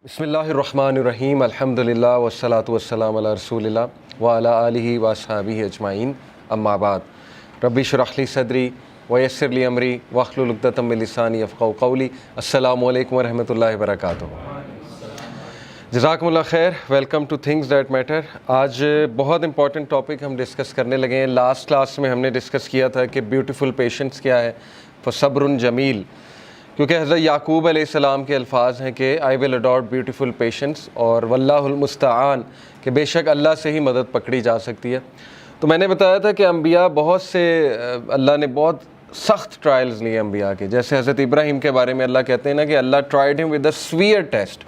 بسم اللہ الرحمن الرحیم الحمدللہ والصلاۃ والسلام علی رسول اللہ وعلی آلہ واصحابہ اجمعین اما بعد رب اشرح لی صدری ویسر لی امری واحلل عقدۃ من لسانی یفقہوا قولی۔ السلام علیکم ورحمۃ اللہ وبرکاتہ۔ جزاکم اللہ خیر، welcome two things that matter. آج بہت امپورٹنٹ ٹاپک ہم ڈسکس کرنے لگے ہیں۔ لاسٹ کلاس میں ہم نے ڈسکس کیا تھا کہ بیوٹیفل پیشنس کیا ہے، فصبر جمیل، کیونکہ حضرت یعقوب علیہ السلام کے الفاظ ہیں کہ آئی ول اڈاپٹ بیوٹیفل پیشنس، اور واللہ المستعان، کہ بے شک اللہ سے ہی مدد پکڑی جا سکتی ہے۔ تو میں نے بتایا تھا کہ انبیاء بہت سے اللہ نے بہت سخت ٹرائلز لیے انبیاء کے، جیسے حضرت ابراہیم کے بارے میں اللہ کہتے ہیں نا کہ اللہ ٹرائیڈ ہم ود اے سویئر ٹیسٹ۔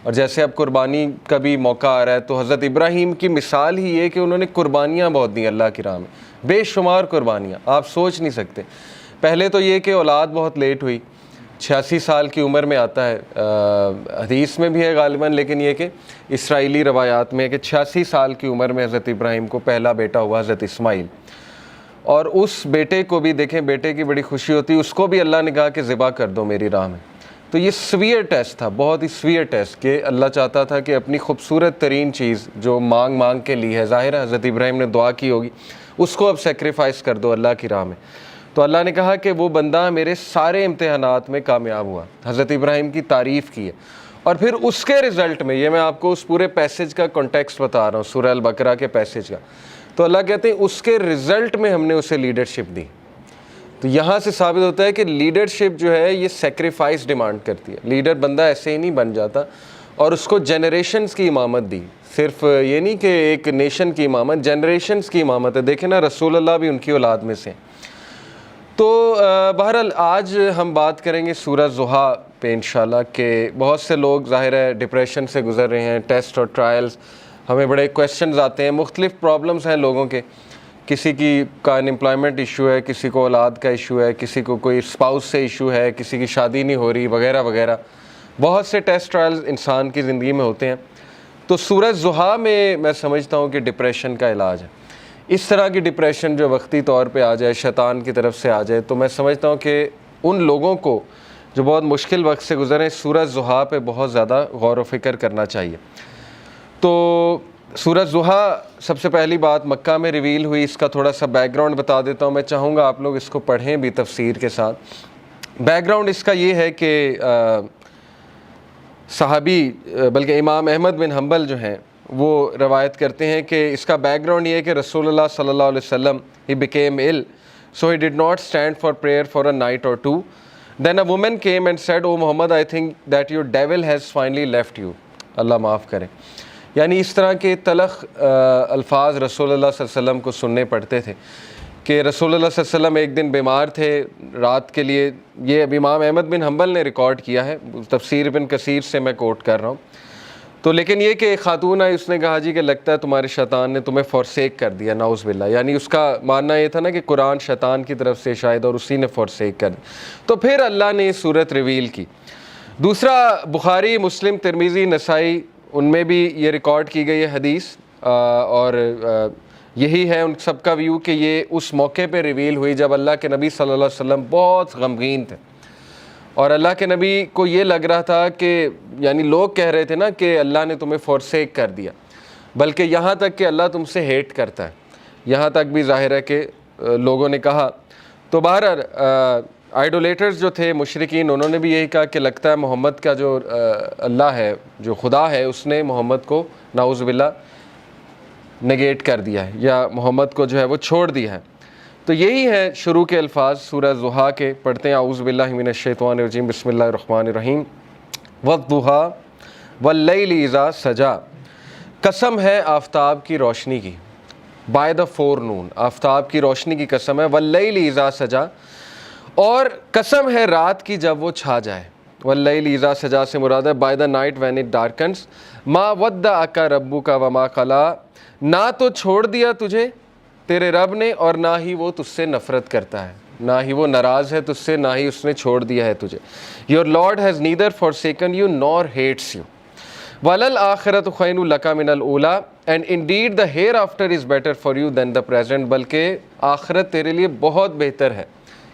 اور جیسے اب قربانی کا بھی موقع آ رہا ہے تو حضرت ابراہیم کی مثال ہی یہ کہ انہوں نے قربانیاں بہت دیں اللہ کی راہ میں، بے شمار قربانیاں، آپ سوچ نہیں سکتے۔ پہلے تو یہ کہ اولاد بہت لیٹ ہوئی، 86 سال کی عمر میں آتا ہے، حدیث میں بھی ہے غالباً، لیکن یہ کہ اسرائیلی روایات میں ہے کہ 86 سال کی عمر میں حضرت ابراہیم کو پہلا بیٹا ہوا، حضرت اسماعیل۔ اور اس بیٹے کو بھی دیکھیں، بیٹے کی بڑی خوشی ہوتی، اس کو بھی اللہ نے کہا کہ ذبح کر دو میری راہ میں۔ تو یہ سویئر ٹیسٹ تھا، بہت ہی سویئر ٹیسٹ، کہ اللہ چاہتا تھا کہ اپنی خوبصورت ترین چیز جو مانگ کے لی ہے، ظاہر ہے حضرت ابراہیم نے دعا کی ہوگی، اس کو اب سیکریفائس کر دو اللہ کی راہ میں۔ تو اللہ نے کہا کہ وہ بندہ میرے سارے امتحانات میں کامیاب ہوا، حضرت ابراہیم کی تعریف کی ہے۔ اور پھر اس کے رزلٹ میں، یہ میں آپ کو اس پورے پیسج کا کنٹیکسٹ بتا رہا ہوں، سورہ البقرہ کے پیسج کا، تو اللہ کہتے ہیں اس کے رزلٹ میں ہم نے اسے لیڈرشپ دی۔ تو یہاں سے ثابت ہوتا ہے کہ لیڈرشپ جو ہے یہ سیکریفائس ڈیمانڈ کرتی ہے۔ لیڈر بندہ ایسے ہی نہیں بن جاتا، اور اس کو جنریشنز کی امامت دی، صرف یہ نہیں کہ ایک نیشن کی امامت، جنریشنز کی امامت ہے۔ دیکھیں نا، رسول اللہ بھی ان کی اولاد میں سے ہیں۔ تو بہرحال آج ہم بات کریں گے سورہ ضحیٰ پہ انشاءاللہ، کہ بہت سے لوگ ظاہر ہے ڈپریشن سے گزر رہے ہیں، ٹیسٹ اور ٹرائلز، ہمیں بڑے کویسچنز آتے ہیں، مختلف پرابلمز ہیں لوگوں کے، کسی کی کا انمپلائمنٹ ایشو ہے، کسی کو اولاد کا ایشو ہے، کسی کو کوئی اسپاؤس سے ایشو ہے، کسی کی شادی نہیں ہو رہی، وغیرہ وغیرہ، بہت سے ٹیسٹ ٹرائلز انسان کی زندگی میں ہوتے ہیں۔ تو سورہ ضحیٰ میں سمجھتا ہوں کہ ڈپریشن کا علاج ہے۔ اس طرح کی ڈپریشن جو وقتی طور پہ آ جائے، شیطان کی طرف سے آ جائے، تو میں سمجھتا ہوں کہ ان لوگوں کو جو بہت مشکل وقت سے گزرے، سورہ ضحیٰ پہ بہت زیادہ غور و فکر کرنا چاہیے۔ تو سورہ ضحیٰ سب سے پہلی بات مکہ میں ریویل ہوئی، اس کا تھوڑا سا بیک گراؤنڈ بتا دیتا ہوں۔ میں چاہوں گا آپ لوگ اس کو پڑھیں بھی تفسیر کے ساتھ۔ بیک گراؤنڈ اس کا یہ ہے کہ صحابی بلکہ امام احمد بن حنبل جو ہیں وہ روایت کرتے ہیں کہ اس کا بیک گراؤنڈ یہ ہے کہ رسول اللہ صلی اللہ علیہ وسلم he became ill, so he did not stand for prayer for a night or two. Then a woman came and said, "Oh Muhammad, I think that your devil has finally left you." اللہ معاف کرے۔ یعنی اس طرح کے تلخ الفاظ رسول اللہ صلی اللہ علیہ وسلم کو سننے پڑتے تھے کہ رسول اللہ صلی اللہ علیہ وسلم ایک دن بیمار تھے رات کے لیے۔ یہ اب امام احمد بن حنبل نے ریکارڈ کیا ہے، تفسیر ابن کثیر سے میں کوٹ کر رہا ہوں۔ تو لیکن یہ کہ ایک خاتون آئی، اس نے کہا جی کہ لگتا ہے تمہارے شیطان نے تمہیں فورسیک کر دیا، نعوذ باللہ۔ یعنی اس کا ماننا یہ تھا نا کہ قرآن شیطان کی طرف سے شاید، اور اسی نے فورسیک کر دیا۔ تو پھر اللہ نے یہ صورت ریویل کی۔ دوسرا، بخاری، مسلم، ترمذی، نسائی، ان میں بھی یہ ریکارڈ کی گئی ہے حدیث، اور یہی ہے ان سب کا ویو کہ یہ اس موقع پہ ریویل ہوئی جب اللہ کے نبی صلی اللہ علیہ وسلم بہت غمگین تھے، اور اللہ کے نبی کو یہ لگ رہا تھا کہ یعنی لوگ کہہ رہے تھے نا کہ اللہ نے تمہیں فورسیک کر دیا، بلکہ یہاں تک کہ اللہ تم سے ہیٹ کرتا ہے، یہاں تک بھی ظاہر ہے کہ لوگوں نے کہا۔ تو بہرحال آئیڈولیٹرز جو تھے، مشرکین، انہوں نے بھی یہی کہا کہ لگتا ہے محمد کا جو اللہ ہے، جو خدا ہے، اس نے محمد کو نعوذ باللہ نگیٹ کر دیا ہے، یا محمد کو جو ہے وہ چھوڑ دیا ہے۔ تو یہی ہے شروع کے الفاظ سورہ ضحیٰ کے، پڑھتے ہیں اعوذ باللہ من الشیطان الرجیم، بسم اللہ الرحمن الرحیم۔ والضحیٰ واللیل اذا سجا، قسم ہے آفتاب کی روشنی کی، بائی دا فور نون، آفتاب کی روشنی کی قسم ہے، واللیل اذا سجا، اور قسم ہے رات کی جب وہ چھا جائے۔ واللیل اذا سجا سے مراد ہے by the night when it darkness. ما ودعک ربک وما قلی، نہ تو چھوڑ دیا تجھے تیرے رب نے، اور نہ ہی وہ تجھ سے نفرت کرتا ہے، نہ ہی وہ ناراض ہے تجھ سے، نہ ہی اس نے چھوڑ دیا ہے تجھے۔ Your Lord has neither forsaken you nor hates you. وَلَلْآخِرَةُ خَيْرٌ لَكَ مِنَ الْأُولَىٰ، and indeed the hereafter is better for you than the present، بلکہ آخرت تیرے لیے بہت بہتر ہے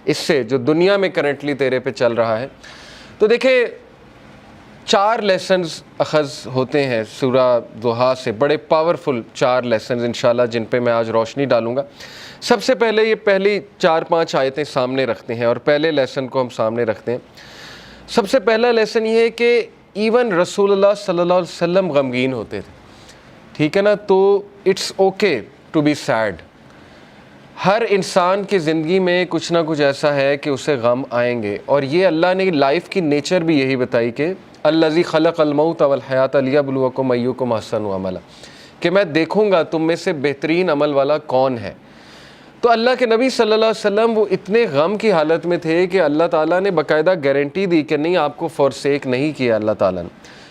اس سے جو دنیا میں کرنٹلی تیرے پہ چل رہا ہے۔ تو دیکھیں 4 لیسنز اخذ ہوتے ہیں سورہ ضحیٰ سے، بڑے پاورفل 4 لیسنز انشاءاللہ جن پہ میں آج روشنی ڈالوں گا۔ سب سے پہلے یہ پہلی 4-5 آیتیں سامنے رکھتے ہیں اور پہلے لیسن کو ہم سامنے رکھتے ہیں۔ سب سے پہلا لیسن یہ ہے کہ ایون رسول اللہ صلی اللہ علیہ وسلم غمگین ہوتے تھے، ٹھیک ہے نا، تو it's okay to be sad. ہر انسان کی زندگی میں کچھ نہ کچھ ایسا ہے کہ اسے غم آئیں گے، اور یہ اللہ نے لائف کی نیچر بھی یہی بتائی کہ الذی خلق الموت والحیات لیبلوکم ایکم احسن عملا، کہ میں دیکھوں گا تم میں سے بہترین عمل والا کون ہے۔ تو اللہ کے نبی صلی اللہ علیہ وسلم وہ اتنے غم کی حالت میں تھے کہ اللہ تعالیٰ نے باقاعدہ گارنٹی دی کہ نہیں، آپ کو فورسیک نہیں کیا اللہ تعالیٰ نے،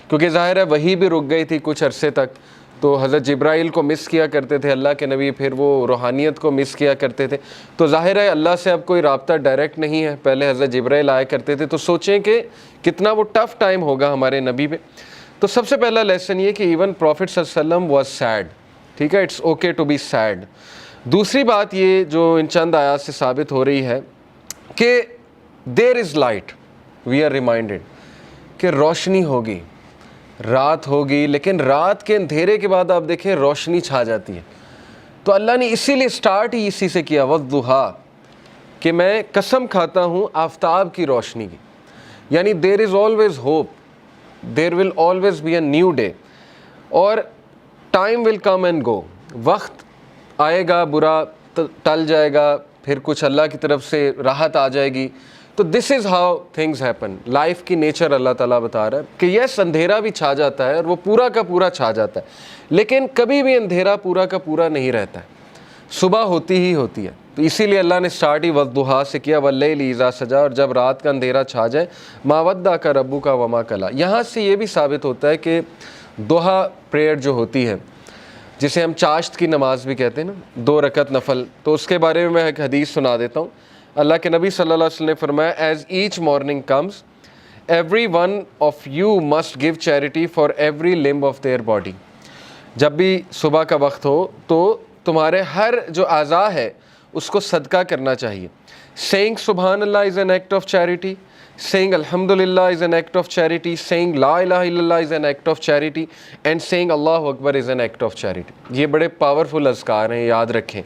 کیونکہ ظاہر ہے وہی بھی رک گئی تھی کچھ عرصے تک، تو حضرت جبرائیل کو مس کیا کرتے تھے اللہ کے نبی، پھر وہ روحانیت کو مس کیا کرتے تھے، تو ظاہر ہے اللہ سے اب کوئی رابطہ ڈائریکٹ نہیں ہے، پہلے حضرت جبرائیل آیا کرتے تھے، تو سوچیں کہ کتنا وہ ٹف ٹائم ہوگا ہمارے نبی پہ۔ تو سب سے پہلا لیسن یہ کہ ایون پروفٹ صلی اللہ علیہ وسلم واز سیڈ، ٹھیک ہے، it's okay to be sad. دوسری بات یہ جو ان چند آیات سے ثابت ہو رہی ہے کہ there is light, we are reminded کہ روشنی ہوگی، رات ہوگی، لیکن رات کے اندھیرے کے بعد آپ دیکھیں روشنی چھا جاتی ہے۔ تو اللہ نے اسی لیے سٹارٹ ہی اسی سے کیا، والضحیٰ، کہ میں قسم کھاتا ہوں آفتاب کی روشنی کی، یعنی there is always hope, there will always be a new day, اور time will come and go, وقت آئے گا، برا ٹل جائے گا، پھر کچھ اللہ کی طرف سے راحت آ جائے گی۔ تو this is how things happen, life کی نیچر اللہ تعالیٰ بتا رہا ہے کہ یس اندھیرا بھی چھا جاتا ہے اور وہ پورا کا پورا چھا جاتا ہے، لیکن کبھی بھی اندھیرا پورا کا پورا نہیں رہتا ہے، صبح ہوتی ہی ہوتی ہے۔ تو اسی لیے اللہ نے سٹارٹ ہی والضحیٰ سے کیا، واللیل اذا سجا، اور جب رات کا اندھیرا چھا جائے، ما ودعک ربک وما قلی۔ یہاں سے یہ بھی ثابت ہوتا ہے کہ ضحیٰ پریئر جو ہوتی ہے، جسے ہم چاشت کی نماز بھی کہتے ہیں نا، 2 رکعت نفل، تو اس کے بارے میں میں ایک حدیث سنا دیتا ہوں۔ اللہ کے نبی صلی اللہ علیہ وسلم نے فرمایا، as each morning comes every one of you must give charity for every limb of their body. جب بھی صبح کا وقت ہو تو تمہارے ہر جو اعضاء ہے اس کو صدقہ کرنا چاہیے۔ سینگ سبحان اللہ is an act of charity, saying alhamdulillah is an act of charity, saying la ilaha illallah is an act of charity, and saying Allahu Akbar is an act of charity۔ یہ بڑے powerful اذکار ہیں، یاد رکھیں،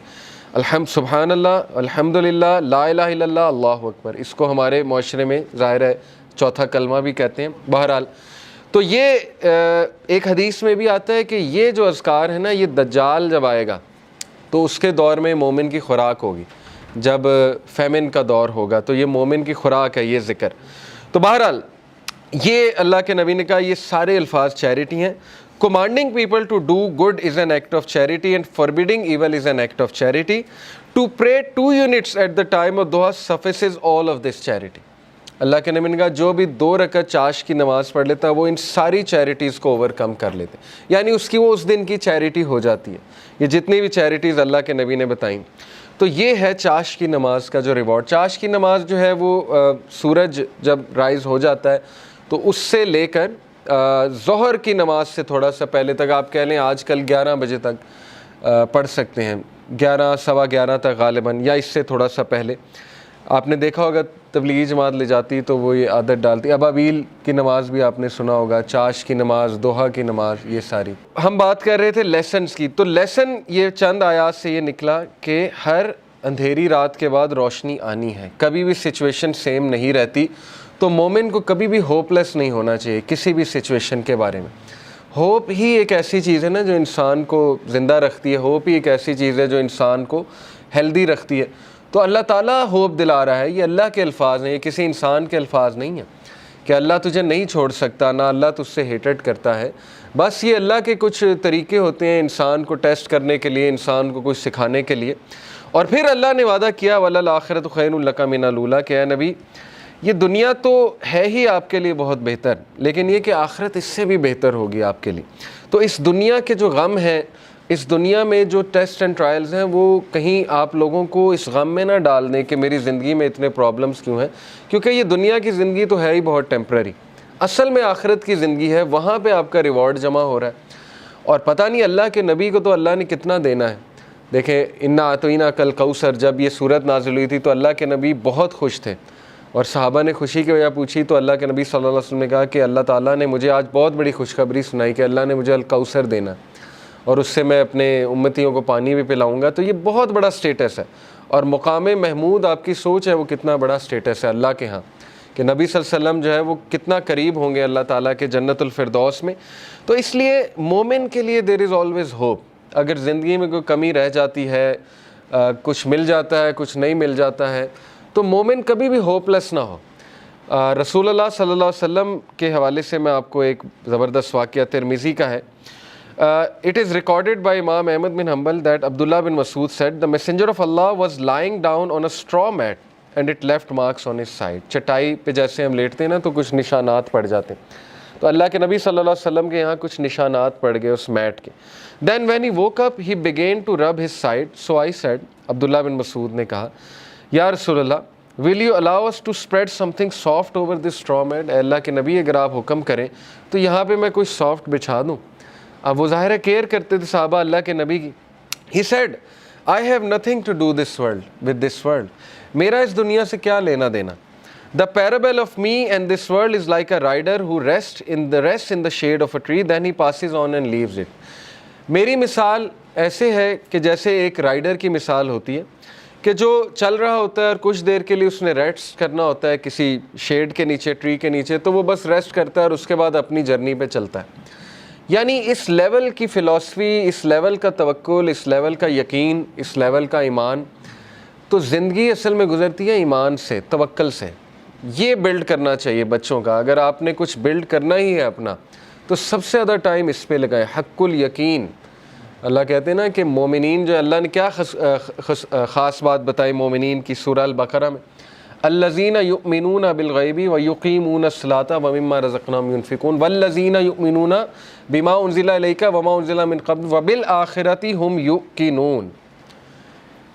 سبحان اللہ، الحمدللہ، لا الہ الا اللہ، اللہ اکبر، اس کو ہمارے معاشرے میں ظاہر ہے چوتھا کلمہ بھی کہتے ہیں۔ بہرحال تو یہ ایک حدیث میں بھی آتا ہے کہ یہ جو اذکار ہے نا، یہ دجال جب آئے گا تو اس کے دور میں مومن کی خوراک ہوگی، جب فیمن کا دور ہوگا تو یہ مومن کی خوراک ہے یہ ذکر۔ تو بہرحال یہ اللہ کے نبی نے کہا یہ سارے الفاظ چیریٹی ہیں۔ commanding people to do good is an act of charity and forbidding evil is an act of charity. To pray 2 units at the time of duha suffices all of this charity۔ اللہ کے نبی نے کہا جو بھی 2 رکعت چاش کی نماز پڑھ لیتا ہے وہ ان ساری چیریٹیز کو اوور کم کر لیتے ہیں، یعنی اس کی وہ اس دن کی چیریٹی ہو جاتی ہے۔ یہ جتنی بھی چیریٹیز اللہ کے نبی نے بتائیں، تو یہ ہے چاش کی نماز کا جو ریوارڈ۔ چاش کی نماز جو ہے وہ سورج جب رائز ہو جاتا ہے تو اس سے لے کر ظہر کی نماز سے تھوڑا سا پہلے تک، آپ کہہ لیں آج کل 11 بجے تک پڑھ سکتے ہیں، 11 سوا 11 تک غالباً، یا اس سے تھوڑا سا پہلے۔ آپ نے دیکھا ہوگا تبلیغی جماعت لے جاتی تو وہ یہ عادت ڈالتی، ابابیل کی نماز بھی آپ نے سنا ہوگا، چاش کی نماز، دوحہ کی نماز، یہ ساری۔ ہم بات کر رہے تھے لیسنز کی، تو لیسن یہ چند آیات سے یہ نکلا کہ ہر اندھیری رات کے بعد روشنی آنی ہے، کبھی بھی سچویشن سیم نہیں رہتی، تو مومن کو کبھی بھی ہوپ لیس نہیں ہونا چاہیے کسی بھی سچویشن کے بارے میں۔ ہوپ ہی ایک ایسی چیز ہے نا جو انسان کو زندہ رکھتی ہے، ہوپ ہی ایک ایسی چیز ہے جو انسان کو ہیلدی رکھتی ہے۔ تو اللہ تعالیٰ ہوپ دلا رہا ہے، یہ اللہ کے الفاظ ہیں، یہ کسی انسان کے الفاظ نہیں ہیں کہ اللہ تجھے نہیں چھوڑ سکتا، نہ اللہ تجھ سے ہیٹڈ کرتا ہے، بس یہ اللہ کے کچھ طریقے ہوتے ہیں انسان کو ٹیسٹ کرنے کے لیے، انسان کو کچھ سکھانے کے لیے۔ اور پھر اللہ نے وعدہ کیا وَلَلْآخِرَةُ خَيْرٌ لَكَ مِنَ الْأُولَىٰ، کہ اے نبی یہ دنیا تو ہے ہی آپ کے لیے بہت بہتر، لیکن یہ کہ آخرت اس سے بھی بہتر ہوگی آپ کے لیے۔ تو اس دنیا کے جو غم ہیں، اس دنیا میں جو ٹیسٹ اینڈ ٹرائلز ہیں، وہ کہیں آپ لوگوں کو اس غم میں نہ ڈال دیں کہ میری زندگی میں اتنے پرابلمس کیوں ہیں، کیونکہ یہ دنیا کی زندگی تو ہے ہی بہت ٹیمپرری، اصل میں آخرت کی زندگی ہے، وہاں پہ آپ کا ریوارڈ جمع ہو رہا ہے۔ اور پتہ نہیں اللہ کے نبی کو تو اللہ نے کتنا دینا ہے۔ دیکھیں انا اعطیناک الکوثر، جب یہ صورت نازل ہوئی تھی تو اللہ کے نبی بہت خوش تھے، اور صحابہ نے خوشی کی وجہ پوچھی تو اللہ کے نبی صلی اللہ علیہ وسلم نے کہا کہ اللہ تعالیٰ نے مجھے آج بہت بڑی خوشخبری سنائی کہ اللہ نے مجھے الکوثر دینا اور اس سے میں اپنے امتیوں کو پانی بھی پلاؤں گا. تو یہ بہت بڑا سٹیٹس ہے, اور مقام محمود آپ کی سوچ ہے وہ کتنا بڑا سٹیٹس ہے اللہ کے ہاں, کہ نبی صلی اللہ علیہ وسلم جو ہے وہ کتنا قریب ہوں گے اللہ تعالیٰ کے جنت الفردوس میں. تو اس لیے مومن کے لیے دیر از آلویز ہوپ. اگر زندگی میں کوئی کمی رہ جاتی ہے, کچھ مل جاتا ہے کچھ نہیں مل جاتا ہے, تو مومن کبھی بھی ہوپ لیس نہ ہو. رسول اللہ صلی اللہ علیہ وسلم کے حوالے سے میں آپ کو ایک زبردست واقعہ ترمذی کا ہے. It is recorded by Imam Ahmad bin Hanbal that Abdullah bin Mas'ud said, the messenger of Allah was lying down on a straw mat and it left marks on his side. چٹائی پہ جیسے ہم لیٹتے ہیں نا تو کچھ نشانات پڑ جاتے ہیں, تو اللہ کے نبی صلی اللہ علیہ وسلم کے یہاں کچھ نشانات پڑ گئے اس میٹ کے. Then when he woke up he began to rub his side. So I said, عبداللہ بن مسعود نے کہا, یا رسول اللہ, will you allow us to spread something soft over this straw mat? اے اللہ کے نبی اگر آپ حکم کریں تو یہاں پہ میں کوئی سافٹ بچھا دوں. اب وہ ظاہر ہے کیئر کرتے تھے صحابہ اللہ کے نبی کی. He said, I have nothing to do this world with this world. میرا اس دنیا سے کیا لینا دینا. The parable of me and this world is like a rider who rests in the shade of a tree, then he passes on and leaves it. میری مثال ایسے ہے کہ جیسے ایک رائڈر کی مثال ہوتی ہے کہ جو چل رہا ہوتا ہے اور کچھ دیر کے لیے اس نے ریسٹ کرنا ہوتا ہے کسی شیڈ کے نیچے, ٹری کے نیچے, تو وہ بس ریسٹ کرتا ہے اور اس کے بعد اپنی جرنی پہ چلتا ہے. یعنی اس لیول کی فلسفی, اس لیول کا توکل, اس لیول کا یقین, اس لیول کا ایمان. تو زندگی اصل میں گزرتی ہے ایمان سے, توکل سے. یہ بلڈ کرنا چاہیے بچوں کا. اگر آپ نے کچھ بلڈ کرنا ہی ہے اپنا تو سب سے زیادہ ٹائم اس پہ لگائیں. حق الیقین. اللہ کہتے ہیں نا کہ مومنین جو اللہ نے کیا خاص بات بتائی مومنین کی سورہ البقرہ میں, الذین یؤمنون بالغیب ویقیمون الصلاۃ ومما رزقناہم ینفقون والذین یؤمنون بما انزل الیک وما انزل من قبل وبالآخرۃ ھم یوقنون.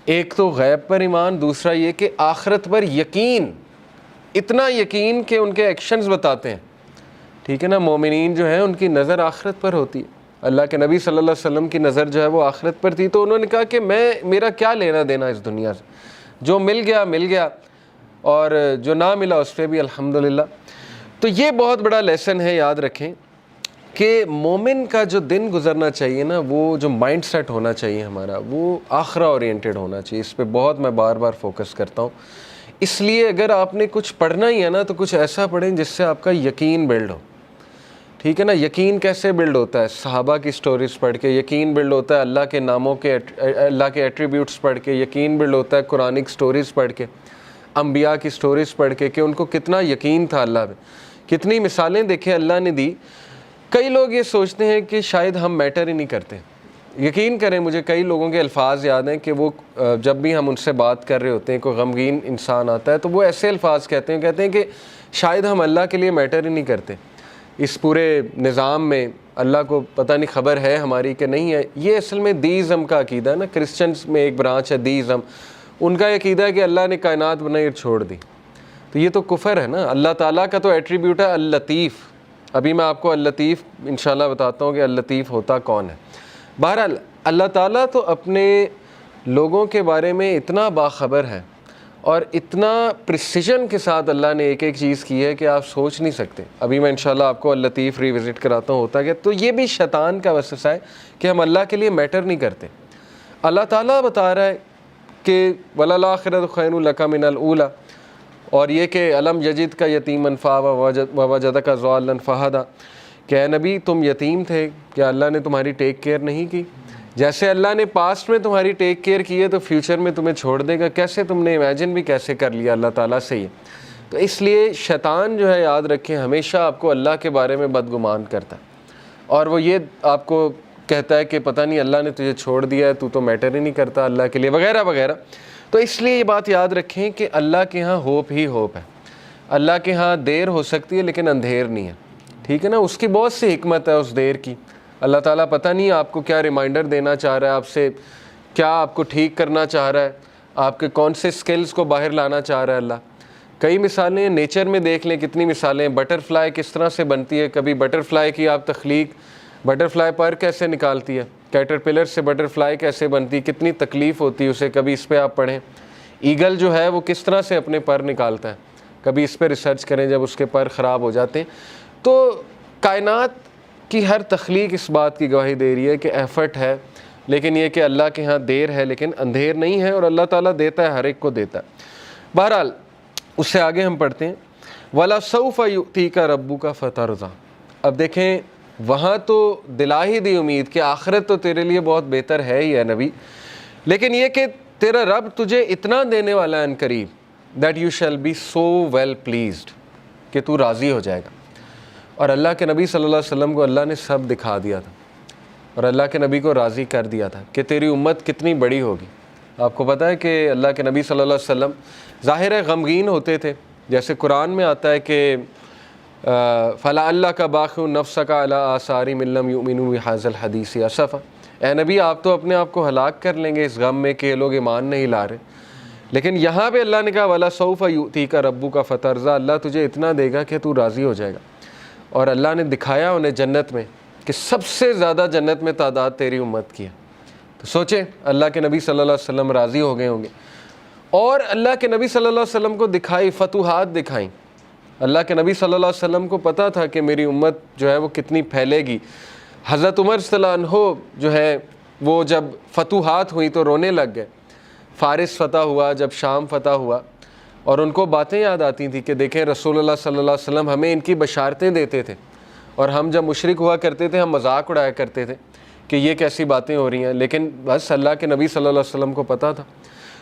ایک تو غیب پر ایمان, دوسرا یہ کہ آخرت پر یقین, اتنا یقین کہ ان کے ایکشنز بتاتے ہیں. ٹھیک ہے نا, مومنین جو ہیں ان کی نظر آخرت پر ہوتی ہے. اللہ کے نبی صلی اللہ علیہ وسلم کی نظر جو ہے وہ آخرت پر تھی, تو انہوں نے کہا کہ میرا کیا لینا دینا اس دنیا سے, جو مل گیا مل گیا اور جو نہ ملا اس پہ بھی الحمدللہ. تو یہ بہت بڑا لیسن ہے, یاد رکھیں کہ مومن کا جو دن گزرنا چاہیے نا, وہ جو مائنڈ سیٹ ہونا چاہیے ہمارا, وہ آخرہ اورینٹڈ ہونا چاہیے. اس پہ بہت میں بار بار فوکس کرتا ہوں. اس لیے اگر آپ نے کچھ پڑھنا ہی ہے نا تو کچھ ایسا پڑھیں جس سے آپ کا یقین بلڈ ہو. ٹھیک ہے نا, یقین کیسے بلڈ ہوتا ہے؟ صحابہ کی سٹوریز پڑھ کے یقین بلڈ ہوتا ہے, اللہ کے ناموں کے, اللہ کے ایٹریبیوٹس پڑھ کے یقین بلڈ ہوتا ہے, قرآنک سٹوریز پڑھ کے, انبیاء کی سٹوریز پڑھ کے کہ ان کو کتنا یقین تھا اللہ پہ. کتنی مثالیں دیکھیں اللہ نے دی. کئی لوگ یہ سوچتے ہیں کہ شاید ہم میٹر ہی نہیں کرتے. یقین کریں مجھے کئی لوگوں کے الفاظ یاد ہیں کہ وہ جب بھی ہم ان سے بات کر رہے ہوتے ہیں, کوئی غمگین انسان آتا ہے تو وہ ایسے الفاظ کہتے ہیں کہ شاید ہم اللہ کے لیے میٹر ہی نہیں کرتے. اس پورے نظام میں اللہ کو پتہ نہیں خبر ہے ہماری کہ نہیں ہے. یہ اصل میں دیزم کا عقیدہ ہے نا. کرسچنز میں ایک برانچ ہے دیزم, ان کا عقیدہ ہے کہ اللہ نے کائنات بنائی اور چھوڑ دی. تو یہ تو کفر ہے نا. اللہ تعالیٰ کا تو ایٹریبیوٹ ہے اللطیف. ابھی میں آپ کو اللطیف انشاءاللہ بتاتا ہوں کہ اللطیف ہوتا کون ہے. بہرحال اللہ تعالیٰ تو اپنے لوگوں کے بارے میں اتنا باخبر ہے اور اتنا پریسیجن کے ساتھ اللہ نے ایک ایک چیز کی ہے کہ آپ سوچ نہیں سکتے. ابھی میں انشاءاللہ آپ کو اللطیف ریوزٹ کراتا ہوں ہوتا کہ تو یہ بھی شیطان کا وسوسہ ہے کہ ہم اللہ کے لیے میٹر نہیں کرتے. اللہ تعالیٰ بتا رہا ہے کہ وَلَلْآخِرَةُ خَيْرٌ لَكَ مِنَ الْأُولَىٰ, اور یہ کہ الم یجد کا یتیمن ووجدک ضالًا فہدیٰ, کہ اے نبی تم یتیم تھے, کیا اللہ نے تمہاری ٹیک کیئر نہیں کی؟ جیسے اللہ نے پاسٹ میں تمہاری ٹیک کیئر کی ہے تو فیوچر میں تمہیں چھوڑ دے گا. کیسے تم نے امیجن بھی کیسے کر لیا اللہ تعالیٰ سے یہ. تو اس لیے شیطان جو ہے یاد رکھیں ہمیشہ آپ کو اللہ کے بارے میں بدگمان کرتا ہے, اور وہ یہ آپ کو کہتا ہے کہ پتہ نہیں اللہ نے تجھے چھوڑ دیا ہے, تو میٹر ہی نہیں کرتا اللہ کے لیے, وغیرہ وغیرہ. تو اس لیے یہ بات یاد رکھیں کہ اللہ کے ہاں ہوپ ہی ہوپ ہے. اللہ کے ہاں دیر ہو سکتی ہے لیکن اندھیر نہیں ہے. ٹھیک ہے نا, اس کی بہت سی حکمت ہے اس دیر کی. اللہ تعالیٰ پتہ نہیں آپ کو کیا ریمائنڈر دینا چاہ رہا ہے آپ سے, کیا آپ کو ٹھیک کرنا چاہ رہا ہے, آپ کے کون سے سکلز کو باہر لانا چاہ رہا ہے اللہ. کئی مثالیں نیچر میں دیکھ لیں, کتنی مثالیں. بٹر فلائی کس طرح سے بنتی ہے, کبھی بٹر فلائی کی آپ تخلیق, بٹر فلائی پر کیسے نکالتی ہے, کیٹر پلر سے بٹر فلائی کیسے بنتی, کتنی تکلیف ہوتی ہے اسے, کبھی اس پہ آپ پڑھیں. ایگل جو ہے وہ کس طرح سے اپنے پر نکالتا ہے, کبھی اس پہ ریسرچ کریں جب اس کے پر خراب ہو جاتے ہیں. تو کائنات کی ہر تخلیق اس بات کی گواہی دے رہی ہے کہ ایفرٹ ہے، لیکن یہ کہ اللہ کے ہاں دیر ہے لیکن اندھیر نہیں ہے، اور اللہ تعالیٰ دیتا ہے، ہر ایک کو دیتا ہے. بہرحال اس سے آگے ہم پڑھتے ہیں وَلَسَوْفَ يُؤْتِيكَ رَبُّكَ فَتَرْضَىٰ. اب دیکھیں وہاں تو دلا ہی دی امید کہ آخرت تو تیرے لیے بہت بہتر ہے ہی ہے نبی، لیکن یہ کہ تیرا رب تجھے اتنا دینے والا ہے ان قریب that you shall be so well pleased کہ تو راضی ہو جائے گا. اور اللہ کے نبی صلی اللہ علیہ وسلم کو اللہ نے سب دکھا دیا تھا، اور اللہ کے نبی کو راضی کر دیا تھا کہ تیری امت کتنی بڑی ہوگی. آپ کو پتہ ہے کہ اللہ کے نبی صلی اللہ علیہ وسلم ظاہر ہے غمگین ہوتے تھے، جیسے قرآن میں آتا ہے کہ فَلَعَلَّكَ بَاخِعٌ نَفْسَكَ عَلَىٰ آثَارِهِمْ إِن لَّمْ يُؤْمِنُوا بِهَٰذَا الْحَدِيثِ أَسَفًا. اے نبی آپ تو اپنے آپ کو ہلاک کر لیں گے اس غم میں کہ یہ لوگ ایمان نہیں لا رہے، لیکن یہاں پہ اللہ نے کہا وَلَسَوْفَ يُؤْتِيكَ رَبُّكَ فَتَرْضَىٰ. اللہ تجھے اتنا دے گا کہ تو راضی ہو جائے گا. اور اللہ نے دکھایا انہیں جنت میں کہ سب سے زیادہ جنت میں تعداد تیری امت کی ہے. تو سوچیں اللہ کے نبی صلی اللہ علیہ وسلم راضی ہو گئے ہوں گے. اور اللہ کے نبی صلی اللہ علیہ وسلم کو دکھائی فتوحات دکھائیں. اللہ کے نبی صلی اللہ علیہ وسلم کو پتہ تھا کہ میری امت جو ہے وہ کتنی پھیلے گی. حضرت عمر صلی اللہ عنہ جو ہے وہ جب فتوحات ہوئی تو رونے لگ گئے. فارس فتح ہوا، جب شام فتح ہوا، اور ان کو باتیں یاد آتی تھیں کہ دیکھیں رسول اللہ صلی اللہ علیہ وسلم ہمیں ان کی بشارتیں دیتے تھے، اور ہم جب مشرک ہوا کرتے تھے ہم مذاق اڑایا کرتے تھے کہ یہ کیسی باتیں ہو رہی ہیں، لیکن بس اللہ کے نبی صلی اللہ علیہ وسلم کو پتہ تھا.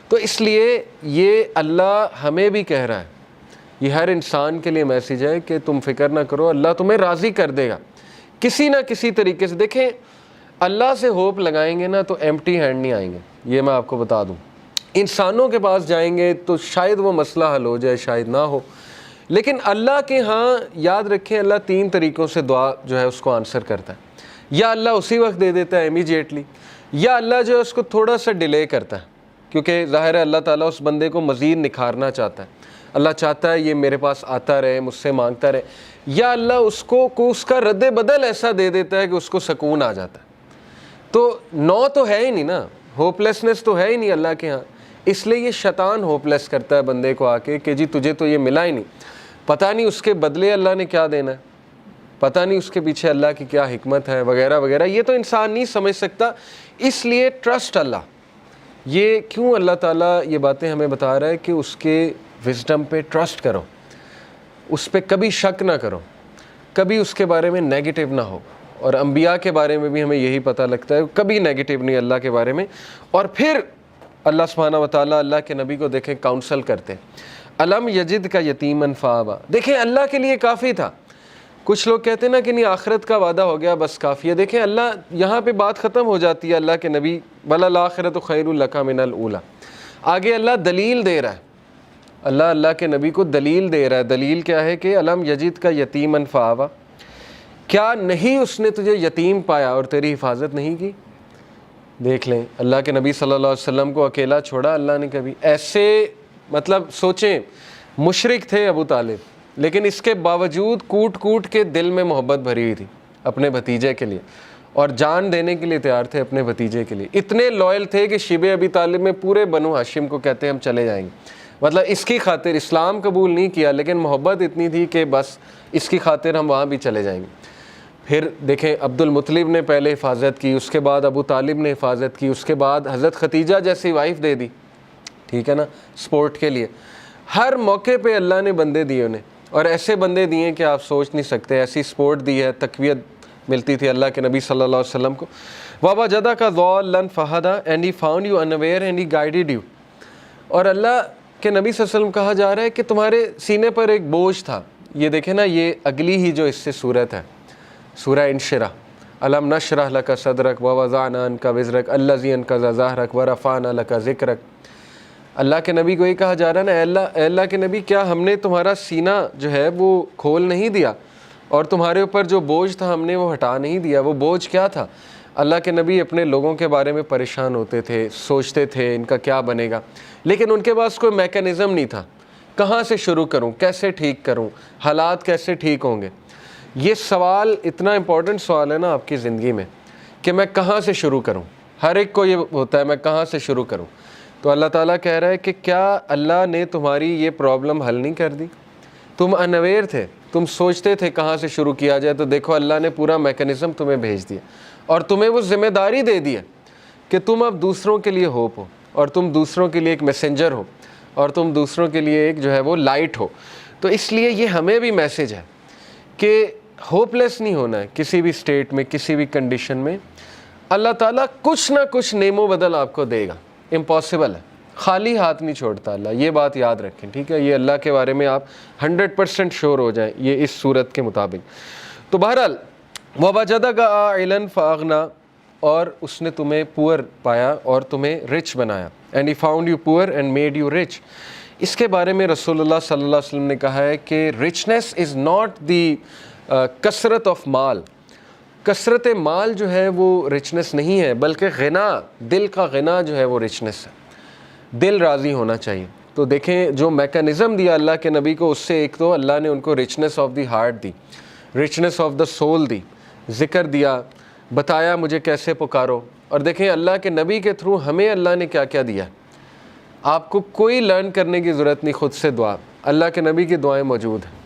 تو اس لیے یہ اللہ ہمیں بھی کہہ رہا ہے، یہ ہر انسان کے لیے میسیج ہے کہ تم فکر نہ کرو، اللہ تمہیں راضی کر دے گا کسی نہ کسی طریقے سے. دیکھیں اللہ سے ہوپ لگائیں گے نا تو ایمپٹی ہینڈ نہیں آئیں گے، یہ میں آپ کو بتا دوں. انسانوں کے پاس جائیں گے تو شاید وہ مسئلہ حل ہو جائے، شاید نہ ہو، لیکن اللہ کے ہاں یاد رکھیں اللہ 3 طریقوں سے دعا جو ہے اس کو آنسر کرتا ہے. یا اللہ اسی وقت دے دیتا ہے امیجیٹلی، یا اللہ جو ہے اس کو تھوڑا سا ڈیلے کرتا ہے، کیونکہ ظاہر ہے اللہ تعالیٰ اس بندے کو مزید نکھارنا چاہتا ہے. اللہ چاہتا ہے یہ میرے پاس آتا رہے، مجھ سے مانگتا رہے. یا اللہ اس کو اس کا رد بدل ایسا دے دیتا ہے کہ اس کو سکون آ جاتا ہے. تو نو تو ہے ہی نہیں نا، ہوپلیسنس تو ہے ہی نہیں اللہ کے ہاں. اس لیے یہ شیطان ہوپلیس کرتا ہے بندے کو آ کے کہ جی تجھے تو یہ ملا ہی نہیں، پتہ نہیں اس کے بدلے اللہ نے کیا دینا ہے، پتہ نہیں اس کے پیچھے اللہ کی کیا حکمت ہے وغیرہ وغیرہ. یہ تو انسان نہیں سمجھ سکتا. اس لیے ٹرسٹ اللہ. یہ کیوں اللہ تعالیٰ یہ باتیں ہمیں بتا رہا ہے کہ اس کے وزڈم پہ ٹرسٹ کرو، اس پہ کبھی شک نہ کرو، کبھی اس کے بارے میں نیگیٹو نہ ہو. اور انبیاء کے بارے میں بھی ہمیں یہی پتہ لگتا ہے، کبھی نیگیٹو نہیں اللہ کے بارے میں. اور پھر اللہ سبحانہ و تعالیٰ اللہ کے نبی کو دیکھیں کاؤنسل کرتے. الم یجد کا یتیمن فآویٰ. دیکھیں اللہ کے لیے کافی تھا. کچھ لوگ کہتے ہیں نا کہ نہیں آخرت کا وعدہ ہو گیا بس کافی ہے. دیکھیں اللہ یہاں پہ بات ختم ہو جاتی ہے. اللہ کے نبی وَلَلْآخِرَةُ خَيْرٌ لَكَ مِنَ الْأُولَىٰ. آگے اللہ دلیل دے رہا ہے. اللہ کے نبی کو دلیل دے رہا ہے. دلیل کیا ہے کہ الم یجد کا یتیمن فآویٰ. کیا نہیں اس نے تجھے یتیم پایا اور تیری حفاظت نہیں کی؟ دیکھ لیں اللہ کے نبی صلی اللہ علیہ وسلم کو اکیلا چھوڑا اللہ نے کبھی؟ ایسے مطلب سوچیں مشرک تھے ابو طالب، لیکن اس کے باوجود کوٹ کوٹ کے دل میں محبت بھری ہوئی تھی اپنے بھتیجے کے لیے، اور جان دینے کے لیے تیار تھے اپنے بھتیجے کے لیے. اتنے لائل تھے کہ شیبہ ابی طالب میں پورے بنو ہاشم کو کہتے ہیں ہم چلے جائیں گے. مطلب اس کی خاطر اسلام قبول نہیں کیا، لیکن محبت اتنی تھی کہ بس اس کی خاطر ہم وہاں بھی چلے جائیں گے. پھر دیکھیں عبد المطلب نے پہلے حفاظت کی، اس کے بعد ابو طالب نے حفاظت کی، اس کے بعد حضرت ختیجہ جیسی وائف دے دی، ٹھیک ہے نا، سپورٹ کے لیے. ہر موقع پہ اللہ نے بندے دیے انہیں، اور ایسے بندے دیے کہ آپ سوچ نہیں سکتے. ایسی سپورٹ دی ہے، تقویت ملتی تھی اللہ کے نبی صلی اللہ علیہ وسلم کو. وَوَجَدَكَ ضَالًّا فَهَدَىٰ and he found you unaware and he guided you. اور اللہ کے نبی صلی اللہ علیہ وسلم کہا جا رہا ہے کہ تمہارے سینے پر ایک بوجھ تھا. یہ دیکھیں نا، یہ اگلی ہی جو اس سے صورت ہے، سورہ انشرح. الم نشرح لک صدرک ووضعنا عنک وزرک الذی انقض ظہرک ورفعنا لک ذکرک. اللہ کے نبی کو یہ کہا جا رہا ہے نا، اے اللہ کے نبی کیا ہم نے تمہارا سینہ جو ہے وہ کھول نہیں دیا، اور تمہارے اوپر جو بوجھ تھا ہم نے وہ ہٹا نہیں دیا؟ وہ بوجھ کیا تھا؟ اللہ کے نبی اپنے لوگوں کے بارے میں پریشان ہوتے تھے، سوچتے تھے ان کا کیا بنے گا، لیکن ان کے پاس کوئی میکانزم نہیں تھا. کہاں سے شروع کروں، کیسے ٹھیک کروں، حالات کیسے ٹھیک ہوں گے؟ یہ سوال اتنا امپورٹنٹ سوال ہے نا آپ کی زندگی میں کہ میں کہاں سے شروع کروں. ہر ایک کو یہ ہوتا ہے میں کہاں سے شروع کروں. تو اللہ تعالیٰ کہہ رہا ہے کہ کیا اللہ نے تمہاری یہ پرابلم حل نہیں کر دی؟ تم انویر تھے، تم سوچتے تھے کہاں سے شروع کیا جائے، تو دیکھو اللہ نے پورا میکانزم تمہیں بھیج دیا اور تمہیں وہ ذمہ داری دے دی ہے کہ تم اب دوسروں کے لیے ہوپ ہو، اور تم دوسروں کے لیے ایک میسنجر ہو، اور تم دوسروں کے لیے ایک جو ہے وہ لائٹ ہو۔ تو اس لیے یہ ہمیں بھی میسج ہے کہ ہوپ لیس نہیں ہونا ہے کسی بھی سٹیٹ میں، کسی بھی کنڈیشن میں۔ اللہ تعالیٰ کچھ نہ کچھ نعم و بدل آپ کو دے گا، امپاسبل ہے، خالی ہاتھ نہیں چھوڑتا اللہ، یہ بات یاد رکھیں، ٹھیک ہے؟ یہ اللہ کے بارے میں آپ 100% شور ہو جائیں یہ اس صورت کے مطابق۔ تو بہرحال وَوَجَدَكَ عَائِلًا فَأَغْنَىٰ، اور اس نے تمہیں پور پایا اور تمہیں رچ بنایا، and he found you poor and made you rich. اس کے بارے میں رسول اللہ صلی اللہ علیہ وسلم نے کہا ہے کہ رچنس از ناٹ دی کثرت آف مال، کثرت مال جو ہے وہ رچنس نہیں ہے، بلکہ غنا، دل کا غنا جو ہے وہ رچنس ہے، دل راضی ہونا چاہیے۔ تو دیکھیں جو میکانزم دیا اللہ کے نبی کو، اس سے ایک تو اللہ نے ان کو رچنس آف دی ہارٹ دی، رچنس آف دا سول دی، ذکر دیا، بتایا مجھے کیسے پکارو۔ اور دیکھیں اللہ کے نبی کے تھرو ہمیں اللہ نے کیا کیا دیا، آپ کو کوئی لرن کرنے کی ضرورت نہیں، خود سے دعا، اللہ کے نبی کی دعائیں موجود ہیں،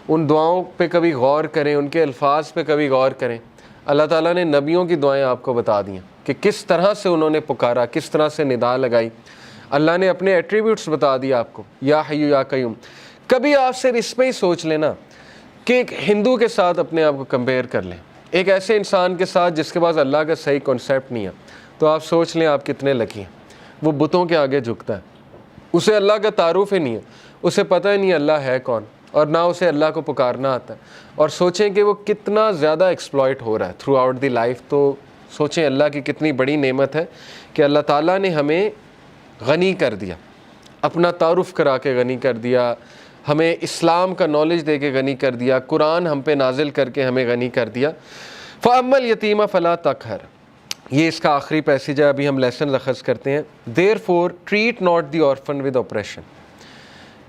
ان دعاؤں پہ کبھی غور کریں، ان کے الفاظ پہ کبھی غور کریں۔ اللہ تعالیٰ نے نبیوں کی دعائیں آپ کو بتا دیں کہ کس طرح سے انہوں نے پکارا، کس طرح سے ندا لگائی۔ اللہ نے اپنے ایٹریبیوٹس بتا دیا آپ کو، یا حیو یا قیوم۔ کبھی آپ صرف اس پہ ہی سوچ لینا کہ ایک ہندو کے ساتھ اپنے آپ کو کمپیئر کر لیں، ایک ایسے انسان کے ساتھ جس کے پاس اللہ کا صحیح کانسیپٹ نہیں ہے، تو آپ سوچ لیں آپ کتنے لکی ہیں۔ وہ بتوں کے آگے جھکتا ہے، اسے اللہ کا تعارف ہی نہیں ہے، اسے پتہ ہی نہیں اللہ ہے کون، اور نہ اسے اللہ کو پکارنا آتا ہے۔ اور سوچیں کہ وہ کتنا زیادہ ایکسپلائٹ ہو رہا ہے تھرو آؤٹ دی لائف۔ تو سوچیں اللہ کی کتنی بڑی نعمت ہے کہ اللہ تعالیٰ نے ہمیں غنی کر دیا، اپنا تعارف کرا کے غنی کر دیا، ہمیں اسلام کا نالج دے کے غنی کر دیا، قرآن ہم پہ نازل کر کے ہمیں غنی کر دیا۔ فَأَمَّا الْيَتِيمَ فَلَا تَقْهَرْ، یہ اس کا آخری پیسیج ہے، ابھی ہم لیسن اخذ کرتے ہیں۔ Therefore treat not the orphan with oppression،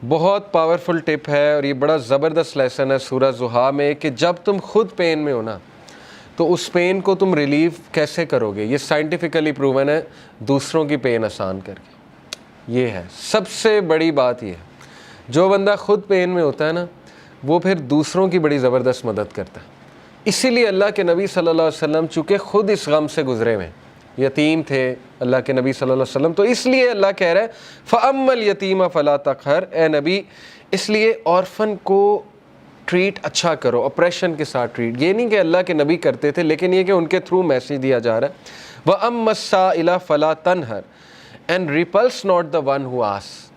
بہت پاورفل ٹپ ہے اور یہ بڑا زبردست لیسن ہے سورہ ضحیٰ میں، کہ جب تم خود پین میں ہو نا تو اس پین کو تم ریلیف کیسے کرو گے؟ یہ سائنٹیفکلی پروون ہے، دوسروں کی پین آسان کر کے۔ یہ ہے سب سے بڑی بات، یہ ہے جو بندہ خود پین میں ہوتا ہے نا وہ پھر دوسروں کی بڑی زبردست مدد کرتا ہے۔ اسی لیے اللہ کے نبی صلی اللہ علیہ وسلم چونکہ خود اس غم سے گزرے ہوئے، یتیم تھے اللہ کے نبی صلی اللہ علیہ وسلم، تو اس لیے اللہ کہہ رہا ہے فَأَمَّا الْيَتِيمَ فَلَا تَقْهَرْ، اے نبی اس لیے آرفن کو ٹریٹ اچھا کرو، اپریشن کے ساتھ ٹریٹ۔ یہ نہیں کہ اللہ کے نبی کرتے تھے، لیکن یہ کہ ان کے تھرو میسیج دیا جا رہا ہے۔ وَأَمَّا السَّائِلَ فَلَا تَنْهَرْ and repulse not the one who asks,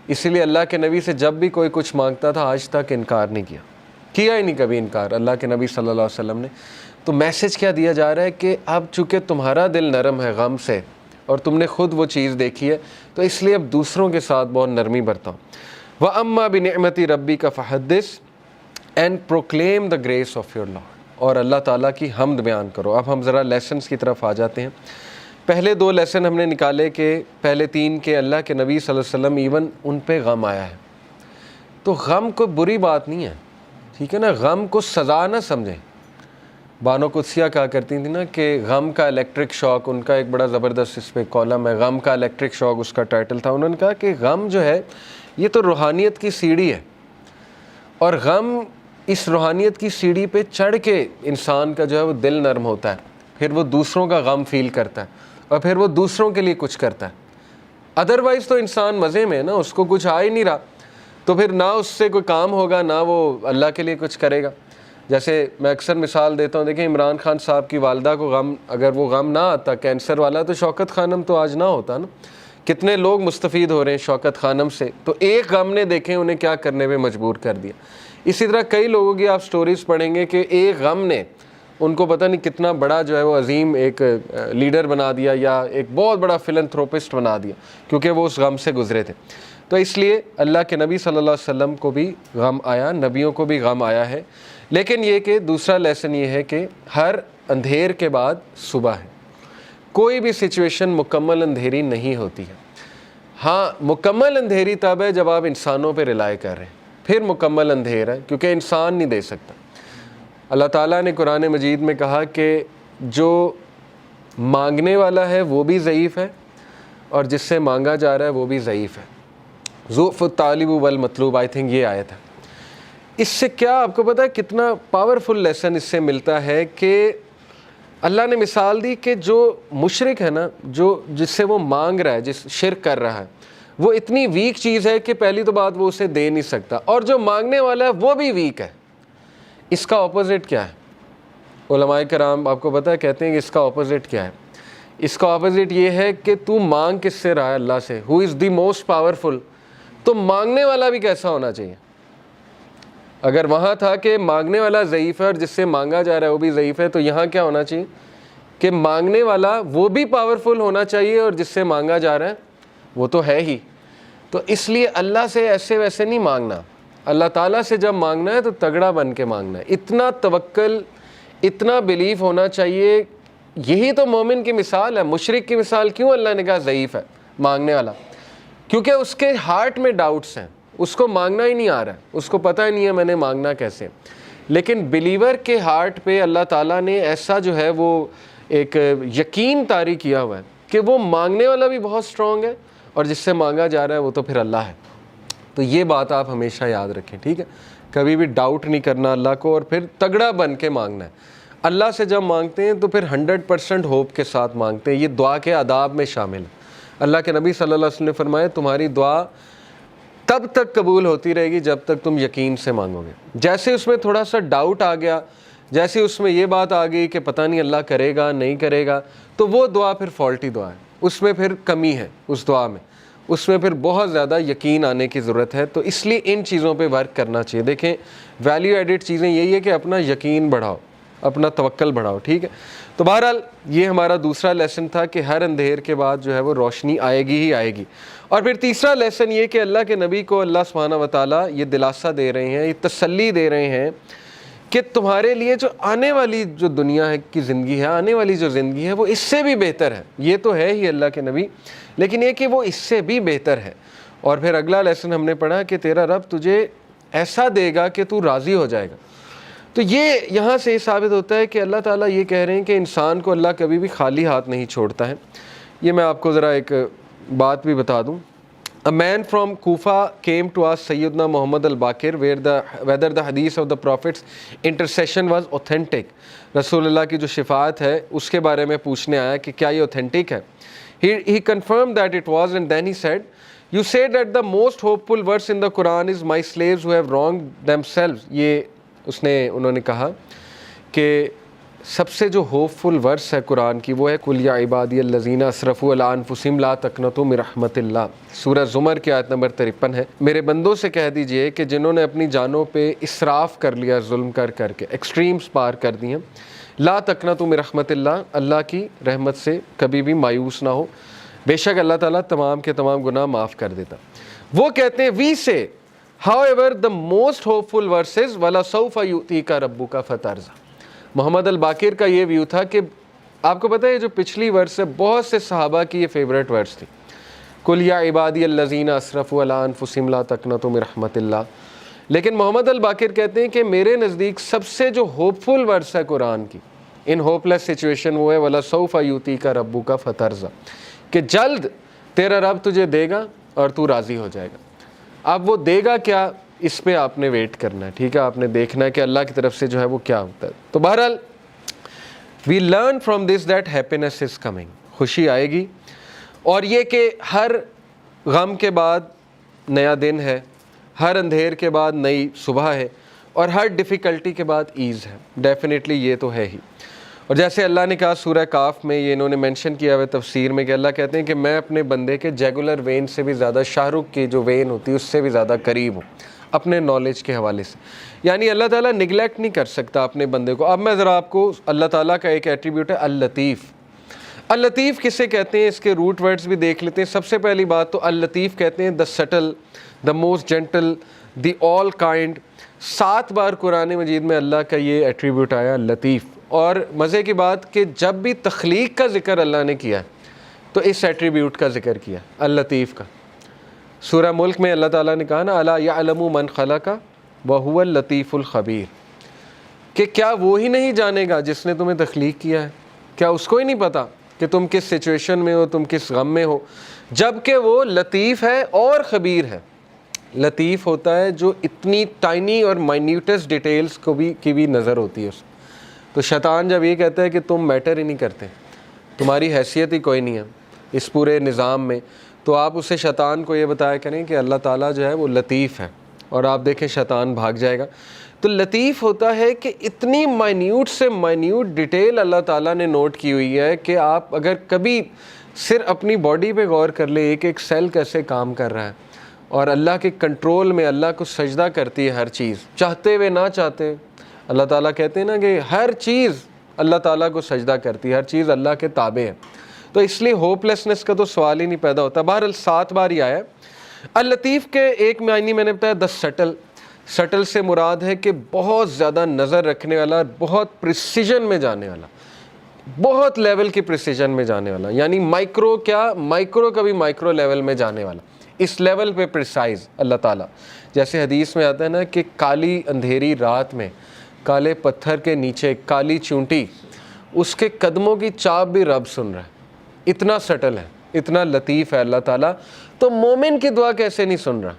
اسی لیے اللہ کے نبی سے جب بھی کوئی کچھ مانگتا تھا آج تک انکار نہیں کیا ہی نہیں کبھی انکار اللہ کے نبی صلی اللہ علیہ وسلم نے۔ تو میسج کیا دیا جا رہا ہے کہ اب چونکہ تمہارا دل نرم ہے غم سے اور تم نے خود وہ چیز دیکھی ہے، تو اس لیے اب دوسروں کے ساتھ بہت نرمی برتاؤ۔ وَأَمَّا بِنِعْمَةِ رَبِّكَ فَحَدِّثْ and proclaim the grace of your lord, اور اللہ تعالیٰ کی حمد بیان کرو۔ اب ہم ذرا لیسنس کی طرف آ جاتے ہیں۔ پہلے 2 لیسن ہم نے نکالے کہ پہلے 3 کے اللہ کے نبی صلی اللہ علیہ وسلم ایون ان پہ غم آیا ہے، تو غم کوئی بری بات نہیں ہے، ٹھیک ہے نا؟ غم کو سزا نہ سمجھیں۔ بانو قدسیہ کہا کرتی تھی نا کہ غم کا الیکٹرک شاک، ان کا ایک بڑا زبردست اس پہ کالم ہے، غم کا الیکٹرک شاک اس کا ٹائٹل تھا۔ انہوں نے کہا کہ غم جو ہے یہ تو روحانیت کی سیڑھی ہے، اور غم اس روحانیت کی سیڑھی پہ چڑھ کے انسان کا جو ہے وہ دل نرم ہوتا ہے، پھر وہ دوسروں کا غم فیل کرتا ہے اور پھر وہ دوسروں کے لیے کچھ کرتا ہے۔ ادروائز تو انسان مزے میں ہے نا، اس کو کچھ آ ہی نہیں رہا، تو پھر نہ اس سے کوئی کام ہوگا نہ وہ اللہ کے لیے کچھ کرے گا۔ جیسے میں اکثر مثال دیتا ہوں، دیکھیں عمران خان صاحب کی والدہ کو غم، اگر وہ غم نہ آتا کینسر والا، تو شوکت خانم تو آج نہ ہوتا نا۔ کتنے لوگ مستفید ہو رہے ہیں شوکت خانم سے، تو ایک غم نے دیکھیں انہیں کیا کرنے پہ مجبور کر دیا۔ اسی طرح کئی لوگوں کی آپ سٹوریز پڑھیں گے کہ ایک غم نے ان کو پتہ نہیں کتنا بڑا جو ہے وہ عظیم ایک لیڈر بنا دیا، یا ایک بہت بڑا فلنتھروپسٹ بنا دیا، کیونکہ وہ اس غم سے گزرے تھے۔ تو اس لیے اللہ کے نبی صلی اللہ علیہ وسلم کو بھی غم آیا، نبیوں کو بھی غم آیا ہے، لیکن یہ کہ دوسرا لیسن یہ ہے کہ ہر اندھیر کے بعد صبح ہے۔ کوئی بھی سچویشن مکمل اندھیری نہیں ہوتی ہے۔ ہاں مکمل اندھیری تب ہے جب آپ انسانوں پہ ریلائی کر رہے ہیں، پھر مکمل اندھیر ہے، کیونکہ انسان نہیں دے سکتا۔ اللہ تعالیٰ نے قرآن مجید میں کہا کہ جو مانگنے والا ہے وہ بھی ضعیف ہے، اور جس سے مانگا جا رہا ہے وہ بھی ضعیف ہے۔ ضعف الطالب والمطلوب، آئی تھنک یہ آیت ہے۔ اس سے کیا آپ کو پتہ ہے کتنا پاورفل لیسن اس سے ملتا ہے کہ اللہ نے مثال دی کہ جو مشرک ہے نا، جس سے وہ مانگ رہا ہے، جس شرک کر رہا ہے، وہ اتنی ویک چیز ہے کہ پہلی تو بات وہ اسے دے نہیں سکتا، اور جو مانگنے والا ہے وہ بھی ویک ہے۔ اس کا اپوزٹ کیا ہے؟ علماء کرام آپ کو پتہ ہے کہتے ہیں کہ اس کا اپوزٹ کیا ہے؟ اس کا اپوزٹ یہ ہے کہ تو مانگ کس سے رہا ہے؟ اللہ سے، ہو از دی موسٹ پاورفل۔ تو مانگنے والا بھی کیسا ہونا چاہیے؟ اگر وہاں تھا کہ مانگنے والا ضعیف ہے اور جس سے مانگا جا رہا ہے وہ بھی ضعیف ہے، تو یہاں کیا ہونا چاہیے کہ مانگنے والا وہ بھی پاورفل ہونا چاہیے اور جس سے مانگا جا رہا ہے وہ تو ہے ہی۔ تو اس لیے اللہ سے ایسے ویسے نہیں مانگنا، اللہ تعالیٰ سے جب مانگنا ہے تو تگڑا بن کے مانگنا ہے، اتنا توکل، اتنا بیلیف ہونا چاہیے۔ یہی تو مومن کی مثال ہے۔ مشرک کی مثال کیوں اللہ نے کہا ضعیف ہے مانگنے والا؟ کیونکہ اس کے ہارٹ میں ڈاؤٹس ہیں، اس کو مانگنا ہی نہیں آ رہا ہے، اس کو پتہ ہی نہیں ہے میں نے مانگنا کیسے۔ لیکن بلیور کے ہارٹ پہ اللہ تعالیٰ نے ایسا جو ہے وہ ایک یقین طاری کیا ہوا ہے کہ وہ مانگنے والا بھی بہت سٹرونگ ہے اور جس سے مانگا جا رہا ہے وہ تو پھر اللہ ہے۔ تو یہ بات آپ ہمیشہ یاد رکھیں، ٹھیک ہے؟ کبھی بھی ڈاؤٹ نہیں کرنا اللہ کو، اور پھر تگڑا بن کے مانگنا ہے۔ اللہ سے جب مانگتے ہیں تو پھر 100% ہوپ کے ساتھ مانگتے ہیں۔ یہ دعا کے آداب میں شامل ہے۔ اللہ کے نبی صلی اللہ علیہ وسلم نے فرمایا تمہاری دعا تب تک قبول ہوتی رہے گی جب تک تم یقین سے مانگو گے۔ جیسے اس میں تھوڑا سا ڈاؤٹ آ گیا، جیسے اس میں یہ بات آ گئی کہ پتہ نہیں اللہ کرے گا نہیں کرے گا، تو وہ دعا پھر فالٹی دعا ہے، اس میں پھر کمی ہے، اس دعا میں اس میں پھر بہت زیادہ یقین آنے کی ضرورت ہے۔ تو اس لیے ان چیزوں پہ ورک کرنا چاہیے۔ دیکھیں ویلیو ایڈڈ چیزیں یہی ہے کہ اپنا یقین بڑھاؤ، اپنا توکل بڑھاؤ، ٹھیک ہے؟ تو بہرحال یہ ہمارا دوسرا لیسن تھا کہ ہر اندھیر کے بعد جو ہے وہ روشنی آئے گی ہی آئے گی۔ اور پھر تیسرا لیسن یہ کہ اللہ کے نبی کو اللہ سبحانہ وتعالیٰ یہ دلاسا دے رہے ہیں، یہ تسلی دے رہے ہیں کہ تمہارے لیے جو آنے والی جو دنیا ہے کی زندگی ہے، آنے والی جو زندگی ہے وہ اس سے بھی بہتر ہے۔ یہ تو ہے ہی اللہ کے نبی، لیکن یہ کہ وہ اس سے بھی بہتر ہے۔ اور پھر اگلا لیسن ہم نے پڑھا کہ تیرا رب تجھے ایسا دے گا کہ تو راضی ہو جائے گا۔ تو یہ یہاں سے یہ ثابت ہوتا ہے کہ اللہ تعالیٰ یہ کہہ رہے ہیں کہ انسان کو اللہ کبھی بھی خالی ہاتھ نہیں چھوڑتا ہے۔ یہ میں آپ کو ذرا ایک بات بھی بتا دوں۔ A man from Kufa came to ask Sayyidina Muhammad al-Baqir whether the hadith of the Prophet's intercession was authentic. رسول اللہ کی جو شفاعت ہے اس کے بارے میں پوچھنے آیا کہ کیا یہ authentic ہے۔ He confirmed that it was, and then he said, you said that the most hopeful verse in the Quran is my slaves who have wronged themselves. یہ انہوں نے کہا کہ سب سے جو ہوپ فل ورس ہے قرآن کی وہ ہے قل یا عبادی الذین اسرفوا علی انفسہم لا تقنطوا من رحمت اللہ۔ سورہ زمر کی آیت نمبر 53 ہے، میرے بندوں سے کہہ دیجئے کہ جنہوں نے اپنی جانوں پہ اسراف کر لیا، ظلم کر کے ایکسٹریمز پار کر دی ہیں، لا تقنطوا من رحمت اللہ، اللہ کی رحمت سے کبھی بھی مایوس نہ ہو، بے شک اللہ تعالیٰ تمام کے تمام گناہ معاف کر دیتا۔ وہ کہتے ہیں وی سے however the most hopeful verse is وَلَسَوْفَ يُؤْتِيكَ رَبُّكَ فَتَرْضَىٰ۔ محمد الباقر کا یہ ویو تھا کہ آپ کو پتہ ہے جو پچھلی ورس ہے بہت سے صحابہ کی یہ فیوریٹ ورس تھی، قُلْ يَا عِبَادِيَ الَّذِينَ أَسْرَفُوا عَلَىٰ أَنفُسِهِمْ لَا تَقْنَطُوا مِن رَحْمَتِ اللَّهِ۔ لیکن محمد الباقر کہتے ہیں کہ میرے نزدیک سب سے جو ہوپ فل ورس ہے قرآن کی ان ہوپ لیس سچویشن وہ ہے وَلَسَوْفَ يُؤْتِيكَ رَبُّكَ فَتَرْضَىٰ، کہ جلد تیرا رب تجھے دے گا اور تو راضی ہو جائے گا۔ اب وہ دے گا کیا، اس پہ آپ نے ویٹ کرنا ہے، ٹھیک ہے؟ آپ نے دیکھنا ہے کہ اللہ کی طرف سے جو ہے وہ کیا ہوتا ہے۔ تو بہرحال we learn from this that happiness is coming، خوشی آئے گی، اور یہ کہ ہر غم کے بعد نیا دن ہے، ہر اندھیر کے بعد نئی صبح ہے، اور ہر ڈیفیکلٹی کے بعد ایز ہے، ڈیفینیٹلی یہ تو ہے ہی۔ اور جیسے اللہ نے کہا سورہ کاف میں، یہ انہوں نے مینشن کیا ہوا تفسیر میں کہ اللہ کہتے ہیں کہ میں اپنے بندے کے جیگولر وین سے بھی زیادہ، شاہ رخ کی جو وین ہوتی ہے اس سے بھی زیادہ قریب ہوں اپنے نالج کے حوالے سے۔ یعنی اللہ تعالیٰ نگلیکٹ نہیں کر سکتا اپنے بندے کو۔ اب میں ذرا آپ کو اللہ تعالیٰ کا ایک ایٹریبیوٹ ہے اللطیف۔ اللطیف کسے کہتے ہیں، اس کے روٹ ورڈز بھی دیکھ لیتے ہیں۔ سب سے پہلی بات تو اللطیف کہتے ہیں the subtle, the most gentle, the all kind. 7 بار قرآن مجید میں اللہ کا یہ ایٹریبیوٹ آیا لطیف۔ اور مزے کی بات کہ جب بھی تخلیق کا ذکر اللہ نے کیا تو اس ایٹریبیوٹ کا ذکر کیا اللطیف کا۔ سورہ ملک میں اللہ تعالیٰ نے کہا نا الا یعلم من خلق وہو اللطیف الخبیر، کہ کیا وہی نہیں جانے گا جس نے تمہیں تخلیق کیا ہے؟ کیا اس کو ہی نہیں پتا کہ تم کس سچویشن میں ہو، تم کس غم میں ہو، جب کہ وہ لطیف ہے اور خبیر ہے۔ لطیف ہوتا ہے جو اتنی ٹائنی اور مائنیوٹس ڈیٹیلز کی بھی نظر ہوتی ہے اس. تو شیطان جب یہ کہتا ہے کہ تم میٹر ہی نہیں کرتے, تمہاری حیثیت ہی کوئی نہیں ہے اس پورے نظام میں, تو آپ اسے شیطان کو یہ بتایا کریں کہ اللہ تعالیٰ جو ہے وہ لطیف ہے, اور آپ دیکھیں شیطان بھاگ جائے گا. تو لطیف ہوتا ہے کہ اتنی مائنیوٹ سے مائنیوٹ ڈیٹیل اللہ تعالیٰ نے نوٹ کی ہوئی ہے کہ آپ اگر کبھی صرف اپنی باڈی پہ غور کر لیں, ایک ایک سیل کیسے کام کر رہا ہے, اور اللہ کے کنٹرول میں اللہ کو سجدہ کرتی ہے ہر چیز, چاہتے ہوئے نہ چاہتے. اللہ تعالیٰ کہتے ہیں نا کہ ہر چیز اللہ تعالیٰ کو سجدہ کرتی ہے, ہر چیز اللہ کے تابع ہے. تو اس لیے ہوپ لیسنس کا تو سوال ہی نہیں پیدا ہوتا. بہرحال 7 بار ہی آیا. اللطیف کے ایک معنی میں نے بتایا دا سٹل. سٹل سے مراد ہے کہ بہت زیادہ نظر رکھنے والا, بہت پریسیجن میں جانے والا, بہت لیول کی پریسیجن میں جانے والا, یعنی مائکرو کا بھی مائکرو لیول میں جانے والا, اس لیول پہ پریسائز اللہ تعالیٰ. جیسے حدیث میں آتا ہے نا کہ کالی اندھیری رات میں کالے پتھر کے نیچے کالی چونٹی, اس کے قدموں کی چاپ بھی رب سن رہا ہے. اتنا سٹل ہے, اتنا لطیف ہے اللہ تعالیٰ. تو مومن کی دعا کیسے نہیں سن رہا؟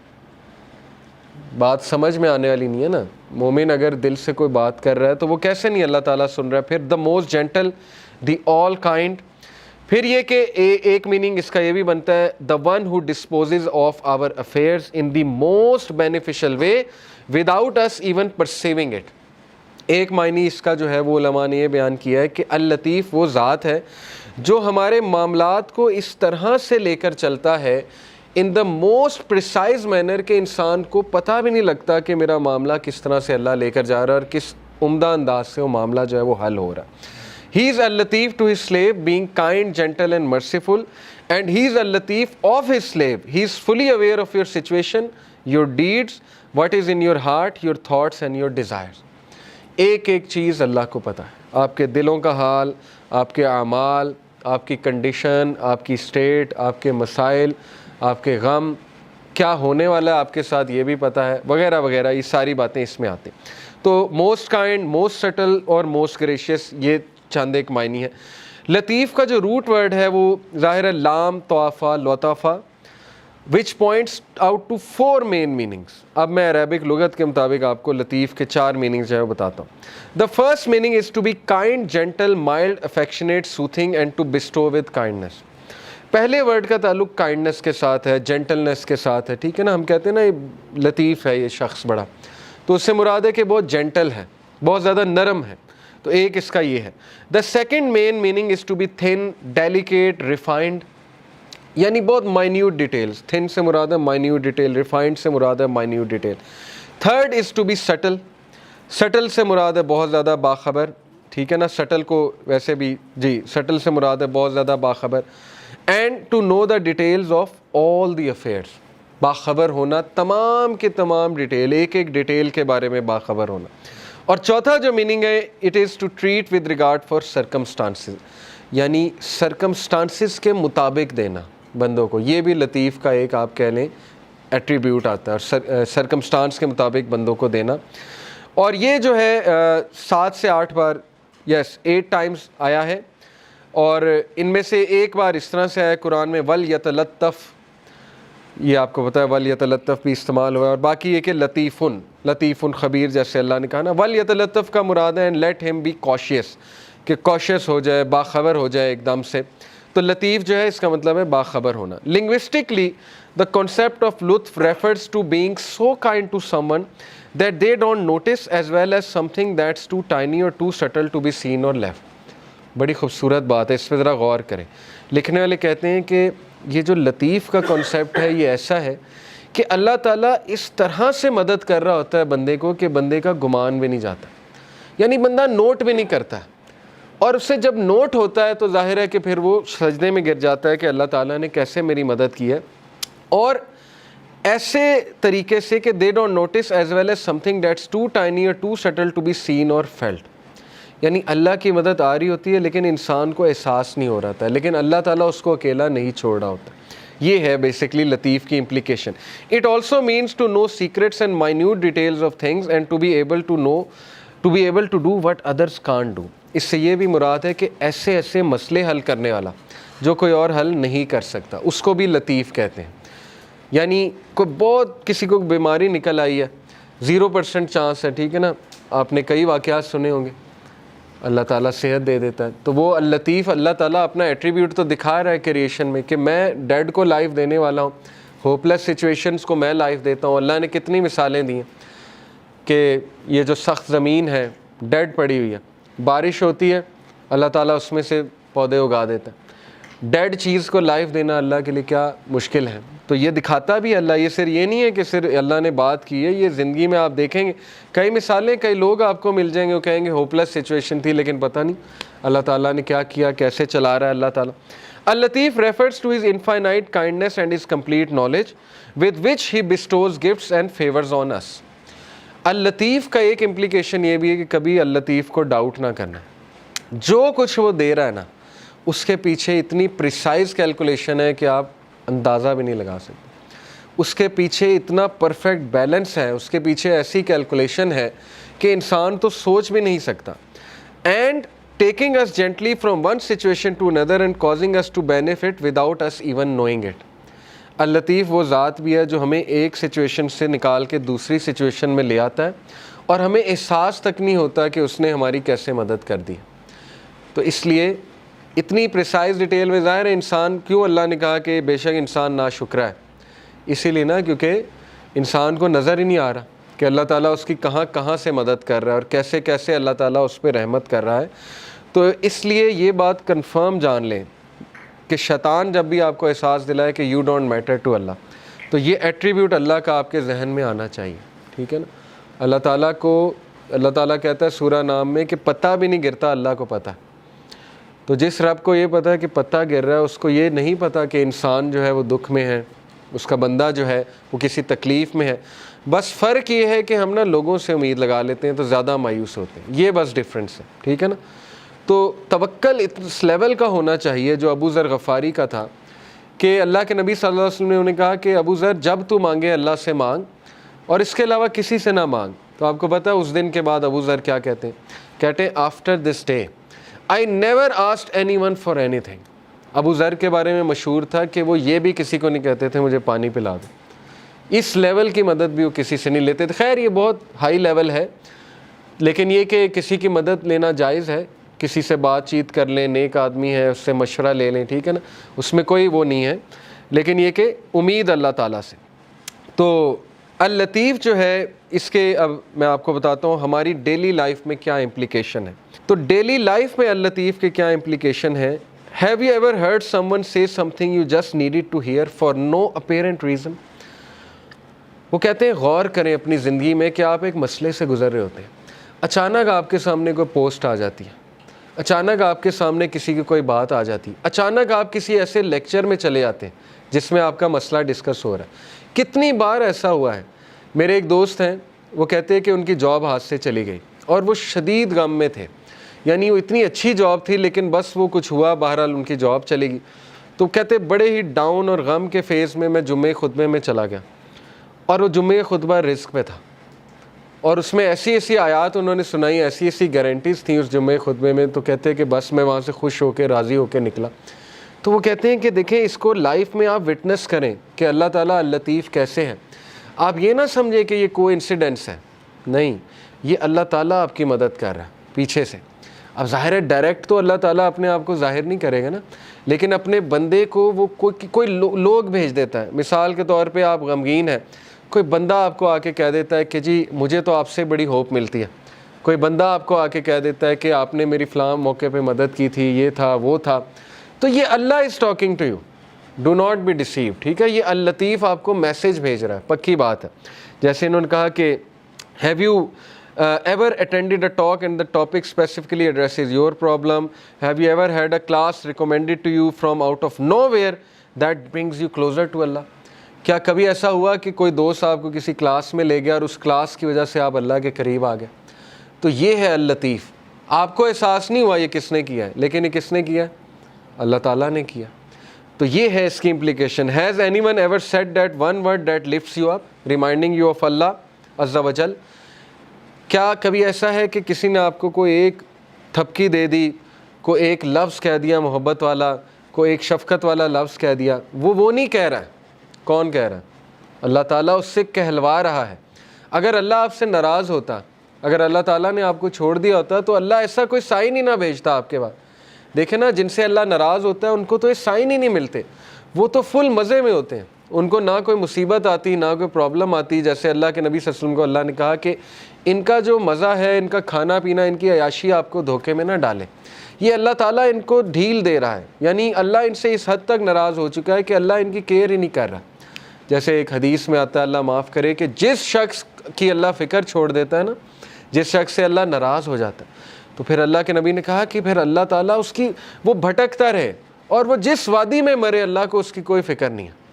بات سمجھ میں آنے والی نہیں ہے نا. مومن اگر دل سے کوئی بات کر رہا ہے تو وہ کیسے نہیں اللہ تعالیٰ سن رہا ہے؟ پھر the most gentle, the all kind. پھر یہ کہ ایک میننگ اس کا یہ بھی بنتا ہے the one who disposes of our affairs in the most beneficial way without us even perceiving it. ایک معنی اس کا جو ہے وہ علماء نے یہ بیان کیا ہے کہ اللطیف وہ ذات ہے جو ہمارے معاملات کو اس طرح سے لے کر چلتا ہے ان دا موسٹ پریسائز مینر کہ انسان کو پتہ بھی نہیں لگتا کہ میرا معاملہ کس طرح سے اللہ لے کر جا رہا ہے اور کس عمدہ انداز سے وہ معاملہ جو ہے وہ حل ہو رہا ہے. He is al-Latif to his slave, being kind, gentle and merciful, and he is al-Latif of his slave. He is fully aware of your situation, your deeds, what is in your heart, your thoughts and your desires. ایک ایک چیز اللہ کو پتہ ہے, آپ کے دلوں کا حال, آپ کے اعمال, آپ کی کنڈیشن, آپ کی اسٹیٹ, آپ کے مسائل, آپ کے غم, کیا ہونے والا ہے آپ کے ساتھ یہ بھی پتہ ہے, وغیرہ وغیرہ. یہ ساری باتیں اس میں آتی. تو موسٹ کائنڈ, موسٹ سٹل اور موسٹ گریشیس, یہ چند ایک معنی ہے. لطیف کا جو روٹ ورڈ ہے وہ ظاہر ہے لام طوافہ لطافہ, which points out to 4 main meanings. اب میں عربک لغت کے مطابق آپ کو لطیف کے 4 میننگز جو ہے وہ بتاتا ہوں. The first meaning is to be kind, gentle, mild, affectionate, soothing and to bestow with kindness. پہلے ورڈ کا تعلق کائنڈنس کے ساتھ ہے, جینٹلنس کے ساتھ ہے, ٹھیک ہے نا. ہم کہتے ہیں نا یہ لطیف ہے یہ شخص بڑا, تو اس سے مراد ہے کہ بہت جینٹل ہے, بہت زیادہ نرم ہے. تو ایک اس کا یہ ہے. The second main meaning is to be thin, delicate, refined, یعنی بہت مائنیوٹ ڈیٹیلز. تھن سے مراد ہے مائنیوٹ ڈیٹیل, ریفائنڈ سے مراد ہے minute detail. Third is to be subtle. Subtle سے مراد ہے بہت زیادہ باخبر, ٹھیک ہے نا. سٹل کو ویسے بھی جی سٹل سے مراد ہے بہت زیادہ باخبر. And to know the details of all the affairs, باخبر ہونا تمام کے تمام ڈیٹیل, ایک ایک ڈیٹیل کے بارے میں باخبر ہونا. اور چوتھا جو میننگ ہے it is to treat with regard for circumstances, یعنی سرکمسٹانسز کے مطابق دینا بندوں کو. یہ بھی لطیف کا ایک آپ کہہ لیں ایٹریبیوٹ آتا ہے, اور سرکمسٹانس کے مطابق بندوں کو دینا. اور یہ جو ہے 7 سے 8 بار, یس 8 ٹائمز آیا ہے, اور ان میں سے ایک بار اس طرح سے آیا قرآن میں وَلْيَتَلَطَّفْ, یہ آپ کو پتہ ہے وَلْيَتَلَطَّفْ بھی استعمال ہوا ہے. اور باقی یہ کہ لطیفن, لطیفن خبیر جیسے اللہ نے کہا نا. وَلْيَتَلَطَّفْ کا مراد ہے اینڈ لیٹ ہم بی کوشیس, کہ کوشیس ہو جائے, باخبر ہو جائے ایک دم سے. تو لطیف جو ہے اس کا مطلب ہے باخبر ہونا. لنگوسٹکلی the concept of لطف refers to being so kind to someone that they don't notice as well as something that's too tiny or too subtle to be seen or left. بڑی خوبصورت بات ہے, اس پہ ذرا غور کریں. لکھنے والے کہتے ہیں کہ یہ جو لطیف کا کانسیپٹ ہے یہ ایسا ہے کہ اللہ تعالیٰ اس طرح سے مدد کر رہا ہوتا ہے بندے کو کہ بندے کا گمان بھی نہیں جاتا, یعنی بندہ نوٹ بھی نہیں کرتا ہے. اور اس سے جب نوٹ ہوتا ہے تو ظاہر ہے کہ پھر وہ سجدے میں گر جاتا ہے کہ اللہ تعالیٰ نے کیسے میری مدد کی ہے, اور ایسے طریقے سے کہ they don't notice as well as something that's too tiny or too subtle to be seen or felt. یعنی اللہ کی مدد آ رہی ہوتی ہے لیکن انسان کو احساس نہیں ہو رہا تھا, لیکن اللہ تعالیٰ اس کو اکیلا نہیں چھوڑ رہا ہوتا. یہ ہے بیسکلی لطیف کی implication. It also means to know secrets and minute details of things and to be able to do what others can't do. اس سے یہ بھی مراد ہے کہ ایسے ایسے مسئلے حل کرنے والا جو کوئی اور حل نہیں کر سکتا, اس کو بھی لطیف کہتے ہیں. یعنی کوئی بہت کسی کو بیماری نکل آئی ہے, 0% چانس ہے, ٹھیک ہے نا, آپ نے کئی واقعات سنے ہوں گے, اللہ تعالیٰ صحت دے دیتا ہے. تو وہ اللطیف, اللہ تعالیٰ اپنا ایٹریبیوٹ تو دکھا رہا ہے کریشن میں کہ میں ڈیڈ کو لائف دینے والا ہوں, ہوپ لیس سچویشنس کو میں لائف دیتا ہوں. اللہ نے کتنی مثالیں دی ہیں کہ یہ جو سخت زمین ہے ڈیڈ پڑی ہوئی ہے, بارش ہوتی ہے اللہ تعالیٰ اس میں سے پودے اگا دیتا ہے. ڈیڈ چیز کو لائف دینا اللہ کے لیے کیا مشکل ہے. تو یہ دکھاتا بھی اللہ, یہ صرف یہ نہیں ہے کہ صرف اللہ نے بات کی ہے, یہ زندگی میں آپ دیکھیں گے کئی مثالیں, کئی لوگ آپ کو مل جائیں گے وہ کہیں گے ہوپ لیس سچویشن تھی لیکن پتہ نہیں اللہ تعالیٰ نے کیا کیا, کیسے چلا رہا ہے اللہ تعالیٰ. اللطیف refers to his infinite kindness and his complete knowledge with which he bestows gifts and favors on us. اللطیف کا ایک امپلیکیشن یہ بھی ہے کہ کبھی اللطیف کو ڈاؤٹ نہ کرنا, جو کچھ وہ دے رہا ہے نا اس کے پیچھے اتنی پریسائز کیلکولیشن ہے کہ آپ اندازہ بھی نہیں لگا سکتے. اس کے پیچھے اتنا پرفیکٹ بیلنس ہے, اس کے پیچھے ایسی کیلکولیشن ہے کہ انسان تو سوچ بھی نہیں سکتا. And taking us gently from one situation to another and causing us to benefit without us even knowing it. اللطیف وہ ذات بھی ہے جو ہمیں ایک سچویشن سے نکال کے دوسری سچویشن میں لے آتا ہے اور ہمیں احساس تک نہیں ہوتا کہ اس نے ہماری کیسے مدد کر دی. تو اس لیے اتنی پریسائز ڈیٹیل میں ظاہر ہے انسان, کیوں اللہ نے کہا کہ بے شک انسان ناشکرا ہے, اسی لیے نا کیونکہ انسان کو نظر ہی نہیں آ رہا کہ اللہ تعالیٰ اس کی کہاں کہاں سے مدد کر رہا ہے اور کیسے کیسے اللہ تعالیٰ اس پہ رحمت کر رہا ہے. تو اس لیے یہ بات کنفرم جان لیں کہ شیطان جب بھی آپ کو احساس دلائے کہ یو ڈونٹ میٹر ٹو اللہ, تو یہ ایٹریبیوٹ اللہ کا آپ کے ذہن میں آنا چاہیے, ٹھیک ہے نا. اللہ تعالیٰ کو, اللہ تعالیٰ کہتا ہے سورہ نام میں کہ پتہ بھی نہیں گرتا, اللہ کو پتہ. تو جس رب کو یہ پتہ ہے کہ پتہ گر رہا ہے, اس کو یہ نہیں پتہ کہ انسان جو ہے وہ دکھ میں ہے, اس کا بندہ جو ہے وہ کسی تکلیف میں ہے. بس فرق یہ ہے کہ ہم نا لوگوں سے امید لگا لیتے ہیں تو زیادہ مایوس ہوتے ہیں, یہ بس ڈفرینس ہے, ٹھیک ہے نا. تو توکل اس لیول کا ہونا چاہیے جو ابو ذر غفاری کا تھا کہ اللہ کے نبی صلی اللہ علیہ وسلم نے انہیں کہا کہ ابو ذر جب تو مانگے اللہ سے مانگ اور اس کے علاوہ کسی سے نہ مانگ. تو آپ کو پتہ ہے اس دن کے بعد ابو ذر کیا کہتے ہیں, کہتے ہیں after this day I never asked anyone for anything. ابو ذر کے بارے میں مشہور تھا کہ وہ یہ بھی کسی کو نہیں کہتے تھے مجھے پانی پلا دو, اس لیول کی مدد بھی وہ کسی سے نہیں لیتے تھے. خیر یہ بہت ہائی لیول ہے, لیکن یہ کہ کسی کی مدد لینا جائز ہے, کسی سے بات چیت کر لیں, نیک آدمی ہے اس سے مشورہ لے لیں, ٹھیک ہے نا, اس میں کوئی وہ نہیں ہے. لیکن یہ کہ امید اللہ تعالیٰ سے. تو اللطیف جو ہے اس کے اب میں آپ کو بتاتا ہوں ہماری ڈیلی لائف میں کیا امپلیکیشن ہے. تو ڈیلی لائف میں اللطیف کے کیا امپلیکیشن ہے. Have you ever heard someone say something you just needed to hear for no apparent reason? وہ کہتے ہیں غور کریں اپنی زندگی میں کہ آپ ایک مسئلے سے گزر رہے ہوتے ہیں, اچانک آپ کے سامنے کوئی پوسٹ آ جاتی ہے, اچانک آپ کے سامنے کسی کی کوئی بات آ جاتی ہے, اچانک آپ کسی ایسے لیکچر میں چلے جاتے ہیں جس میں آپ کا مسئلہ ڈسکس ہو رہا ہے. کتنی بار ایسا ہوا ہے. میرے ایک دوست ہیں, وہ کہتے ہیں کہ ان کی جاب ہاتھ سے چلی گئی اور وہ شدید غم میں تھے, یعنی وہ اتنی اچھی جاب تھی لیکن بس وہ کچھ ہوا, بہرحال ان کی جاب چلے گی. تو کہتے بڑے ہی ڈاؤن اور غم کے فیز میں جمعے خطبے میں چلا گیا, اور وہ جمعے خطبہ رزق پہ تھا, اور اس میں ایسی ایسی آیات انہوں نے سنائی, ایسی ایسی گارنٹیز تھیں اس جمعے خطبے میں. تو کہتے ہیں کہ بس میں وہاں سے خوش ہو کے راضی ہو کے نکلا. تو وہ کہتے ہیں کہ دیکھیں اس کو لائف میں آپ وٹنس کریں کہ اللہ تعالیٰ اللطیف کیسے ہیں. آپ یہ نہ سمجھیں کہ یہ کوئی انسیڈنس ہے, نہیں, یہ اللہ تعالیٰ آپ کی مدد کر رہا ہے پیچھے سے. اب ظاہر ہے ڈائریکٹ تو اللہ تعالیٰ اپنے آپ کو ظاہر نہیں کرے گا نا, لیکن اپنے بندے کو وہ کوئی لوگ بھیج دیتا ہے. مثال کے طور پہ آپ غمگین ہیں, کوئی بندہ آپ کو آ کے کہہ دیتا ہے کہ جی مجھے تو آپ سے بڑی ہوپ ملتی ہے. کوئی بندہ آپ کو آ کے کہہ دیتا ہے کہ آپ نے میری فلاں موقع پہ مدد کی تھی, یہ تھا وہ تھا. تو یہ Allah is talking to you, do not be deceive, ٹھیک ہے. یہ اللطیف آپ کو میسج بھیج رہا ہے, پکی بات ہے. جیسے انہوں نے کہا کہ have you ever attended a talk and the topic specifically addresses your problem? Have you ever had a class recommended to you from out of nowhere that brings you closer to Allah? کیا کبھی ایسا ہوا کہ کوئی دوست آپ کو کسی کلاس میں لے گیا اور اس کلاس کی وجہ سے آپ اللہ کے قریب آ گئے؟ تو یہ ہے اللطیف. آپ کو احساس نہیں ہوا یہ کس نے کیا ہے, لیکن یہ کس نے کیا ہے, اللہ تعالیٰ نے کیا. تو یہ ہے اس کی implication. Has anyone ever said that one word that lifts you up, reminding you of Allah Azza wa Jal? کیا کبھی ایسا ہے کہ کسی نے آپ کو کوئی ایک تھپکی دے دی, کوئی ایک لفظ کہہ دیا محبت والا, کوئی ایک شفقت والا لفظ کہہ دیا؟ وہ نہیں کہہ رہا ہے. کون کہہ رہا ہے؟ اللہ تعالیٰ اس سے کہلوا رہا ہے. اگر اللہ آپ سے ناراض ہوتا, اگر اللہ تعالیٰ نے آپ کو چھوڑ دیا ہوتا تو اللہ ایسا کوئی سائن ہی نہ بھیجتا آپ کے بعد. دیکھیں نا, جن سے اللہ ناراض ہوتا ہے ان کو تو یہ سائن ہی نہیں ملتے, وہ تو فل مزے میں ہوتے ہیں, ان کو نہ کوئی مصیبت آتی نہ کوئی پرابلم آتی. جیسے اللہ کے نبی صلی اللہ علیہ وسلم کو اللہ نے کہا کہ ان کا جو مزہ ہے, ان کا کھانا پینا, ان کی عیاشی آپ کو دھوکے میں نہ ڈالے. یہ اللہ تعالیٰ ان کو ڈھیل دے رہا ہے, یعنی اللہ ان سے اس حد تک ناراض ہو چکا ہے کہ اللہ ان کی کیئر ہی نہیں کر رہا. جیسے ایک حدیث میں آتا ہے, اللہ معاف کرے, کہ جس شخص کی اللہ فکر چھوڑ دیتا ہے نا, جس شخص سے اللہ ناراض ہو جاتا ہے, تو پھر اللہ کے نبی نے کہا کہ پھر اللہ تعالیٰ اس کی وہ بھٹکتا رہے اور وہ جس وادی میں مرے اللہ کو اس کی کوئی فکر نہیں ہے.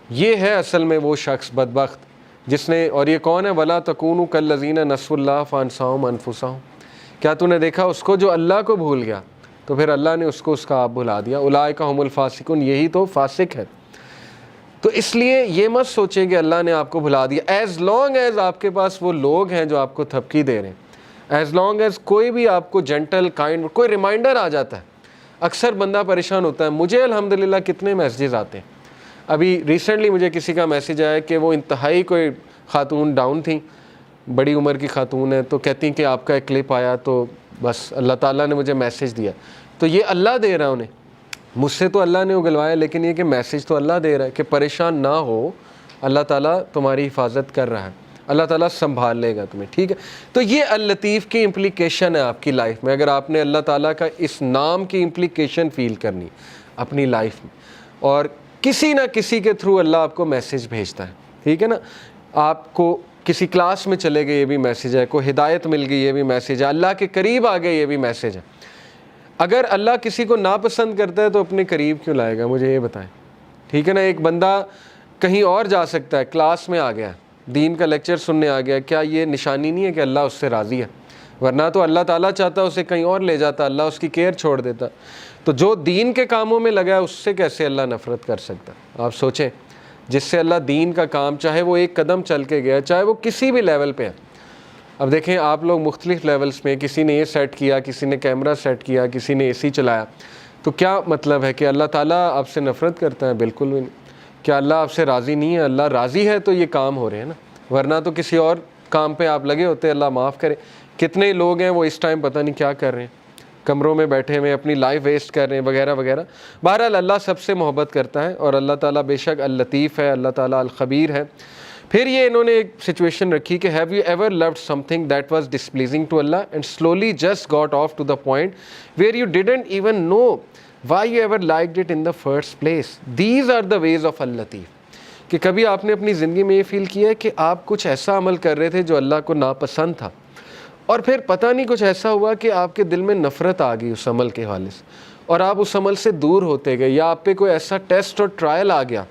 یہ ہے اصل میں وہ شخص بدبخت جس نے, اور یہ کون ہے, وَلَا تَكُونُوا كَالَّذِينَ نَسُوا اللَّهَ فَأَنسَاهُمْ أَنفُسَهُمْ. کیا تو نے دیکھا اس کو جو اللہ کو بھول گیا تو پھر اللہ نے اس کو اس کا آپ بھلا دیا. اولئک هم الفاسقون, یہی تو فاسق ہے. تو اس لیے یہ مت سوچیں کہ اللہ نے آپ کو بھلا دیا. ایز لانگ ایز آپ کے پاس وہ لوگ ہیں جو آپ کو تھپکی دے رہے ہیں, ایز لانگ ایز کوئی بھی آپ کو جنٹل کائنڈ کوئی ریمائنڈر آ جاتا ہے. اکثر بندہ پریشان ہوتا ہے. مجھے الحمدللہ کتنے میسیجز آتے ہیں. ابھی ریسنٹلی مجھے کسی کا میسیج آیا کہ وہ انتہائی کوئی خاتون ڈاؤن تھیں, بڑی عمر کی خاتون ہے, تو کہتی ہیں کہ آپ کا ایک کلپ آیا تو بس اللہ تعالیٰ نے مجھے میسیج دیا. تو یہ اللہ دے رہا ہے انہیں, مجھ سے تو اللہ نے اگلوایا, لیکن یہ کہ میسیج تو اللہ دے رہا ہے کہ پریشان نہ ہو, اللہ تعالیٰ تمہاری حفاظت کر رہا ہے, اللہ تعالیٰ سنبھال لے گا تمہیں, ٹھیک ہے. تو یہ اللطیف کی امپلیکیشن ہے آپ کی لائف میں. اگر آپ نے اللہ تعالیٰ کا اس نام کی امپلیکیشن فیل کرنی اپنی لائف میں, اور کسی نہ کسی کے تھرو اللہ آپ کو میسیج بھیجتا ہے, ٹھیک ہے نا. آپ کو کسی کلاس میں چلے گئے, یہ بھی میسیج ہے. کوئی ہدایت مل گئی, یہ بھی میسیج ہے. اللہ کے قریب آ گئے, یہ بھی میسیج ہے. اگر اللہ کسی کو ناپسند کرتا ہے تو اپنے قریب کیوں لائے گا, مجھے یہ بتائیں, ٹھیک ہے نا. ایک بندہ کہیں اور جا سکتا ہے, کلاس میں آ گیا, دین کا لیکچر سننے آ گیا, کیا یہ نشانی نہیں ہے کہ اللہ اس سے راضی ہے؟ ورنہ تو اللہ تعالیٰ چاہتا اسے کہیں اور لے جاتا, اللہ اس کی کیئر چھوڑ دیتا. تو جو دین کے کاموں میں لگا ہے اس سے کیسے اللہ نفرت کر سکتا؟ آپ سوچیں, جس سے اللہ دین کا کام, چاہے وہ ایک قدم چل کے گیا, چاہے وہ کسی بھی لیول پہ ہے. اب دیکھیں آپ لوگ مختلف لیولز میں, کسی نے یہ سیٹ کیا, کسی نے کیمرہ سیٹ کیا, کسی نے اے سی چلایا, تو کیا مطلب ہے کہ اللہ تعالیٰ آپ سے نفرت کرتا ہے؟ بالکل بھی نہیں. کیا اللہ آپ سے راضی نہیں ہے؟ اللہ راضی ہے تو یہ کام ہو رہے ہیں نا, ورنہ تو کسی اور کام پہ آپ لگے ہوتے. اللہ معاف کرے, کتنے لوگ ہیں وہ اس ٹائم پتہ نہیں کیا کر رہے ہیں, کمروں میں بیٹھے ہوئے اپنی لائف ویسٹ کر رہے ہیں وغیرہ وغیرہ. بہرحال اللہ سب سے محبت کرتا ہے, اور اللہ تعالیٰ بے شک اللطیف ہے, اللہ تعالیٰ الخبیر ہے. پھر یہ انہوں نے ایک سچویشن رکھی کہ have you ever loved something that was displeasing to Allah and slowly just got off to the point where you didn't even know why you ever liked it in the first place. These are the ways of اللطیف. کہ کبھی آپ نے اپنی زندگی میں یہ فیل کیا ہے کہ آپ کچھ ایسا عمل کر رہے تھے جو اللہ کو ناپسند تھا, اور پھر پتہ نہیں کچھ ایسا ہوا کہ آپ کے دل میں نفرت آ گئی اس عمل کے حوالے سے, اور آپ اس عمل سے دور ہوتے گئے, یا آپ پہ کوئی ایسا ٹیسٹ اور ٹرائل آ گیا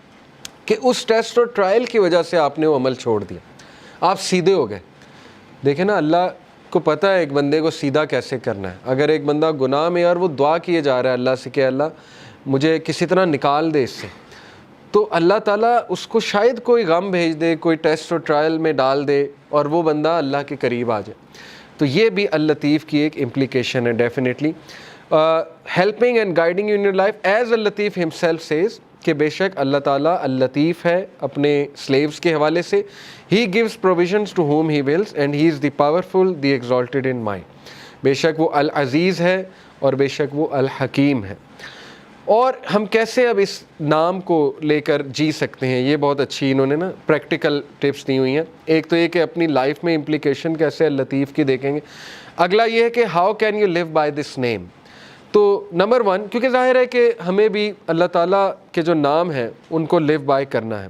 کہ اس ٹیسٹ اور ٹرائل کی وجہ سے آپ نے وہ عمل چھوڑ دیا, آپ سیدھے ہو گئے. دیکھیں نا, اللہ کو پتہ ہے ایک بندے کو سیدھا کیسے کرنا ہے. اگر ایک بندہ گناہ میں اور وہ دعا کیے جا رہا ہے اللہ سے کہ اللہ مجھے کسی طرح نکال دے اس سے, تو اللہ تعالیٰ اس کو شاید کوئی غم بھیج دے, کوئی ٹیسٹ اور ٹرائل میں ڈال دے, اور وہ بندہ اللہ کے قریب آ جائے. تو یہ بھی اللطیف کی ایک امپلیکیشن ہے definitely. Helping and guiding in your life as Al-Latif himself says, کہ بے شک اللہ تعالیٰ اللطیف ہے اپنے سلیوز کے حوالے سے. He gives provisions to whom he wills and he is the powerful the exalted in mind. بے شک وہ العزیز ہے اور بے شک وہ الحکیم ہے. اور ہم کیسے اب اس نام کو لے کر جی سکتے ہیں, یہ بہت اچھی انہوں نے نا پریکٹیکل ٹپس دی ہوئی ہیں. ایک تو یہ کہ اپنی لائف میں امپلیکیشن کیسے اللطیف کی دیکھیں گے. اگلا یہ ہے کہ how can you live by this name. تو نمبر 1, کیونکہ ظاہر ہے کہ ہمیں بھی اللہ تعالیٰ کے جو نام ہیں ان کو لیو بائی کرنا ہے.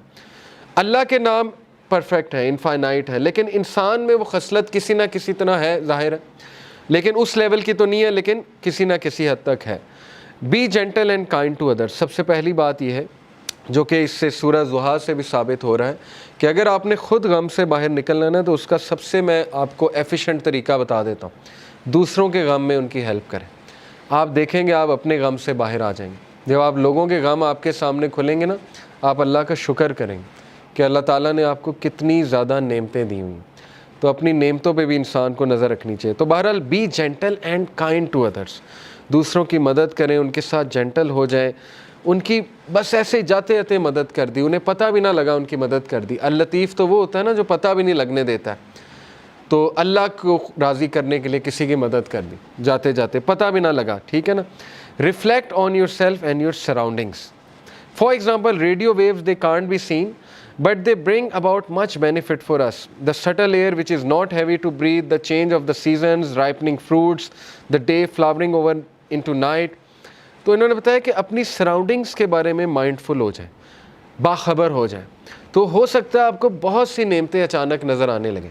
اللہ کے نام پرفیکٹ ہے, انفائنائٹ ہے, لیکن انسان میں وہ خصلت کسی نہ کسی طرح ہے, ظاہر ہے, لیکن اس لیول کی تو نہیں ہے, لیکن کسی نہ کسی حد تک ہے. Be gentle and kind to others. سب سے پہلی بات یہ ہے جو کہ اس سے سورہ ضحیٰ سے بھی ثابت ہو رہا ہے کہ اگر آپ نے خود غم سے باہر نکلنا ہے تو اس کا سب سے میں آپ کو ایفیشینٹ طریقہ بتا دیتا ہوں, دوسروں کے غم میں ان کی ہیلپ کریں. آپ دیکھیں گے آپ اپنے غم سے باہر آ جائیں گے. جب آپ لوگوں کے غم آپ کے سامنے کھلیں گے نا, آپ اللہ کا شکر کریں گے کہ اللہ تعالیٰ نے آپ کو کتنی زیادہ نعمتیں دی ہوئی. تو اپنی نعمتوں پہ بھی انسان کو نظر رکھنی چاہیے. تو بہرحال be gentle and kind to others, دوسروں کی مدد کریں, ان کے ساتھ جینٹل ہو جائیں, ان کی بس ایسے جاتے جاتے مدد کر دی, انہیں پتہ بھی نہ لگا ان کی مدد کر دی. اللطیف تو وہ ہوتا ہے نا جو پتہ بھی نہیں لگنے دیتا ہے. تو اللہ کو راضی کرنے کے لیے کسی کی مدد کر دی جاتے جاتے, پتہ بھی نہ لگا, ٹھیک ہے نا. Reflect on your self and your surroundings. For example, radio waves they can't be seen but they bring about much benefit for us. The subtle air which is not heavy to breathe, the change of the seasons, ripening fruits, the day flowering over into night. تو انہوں نے بتایا کہ اپنی surroundings کے بارے میں mindful ہو جائیں, باخبر ہو جائیں, تو ہو سکتا ہے آپ کو بہت سی نعمتیں اچانک نظر آنے لگیں.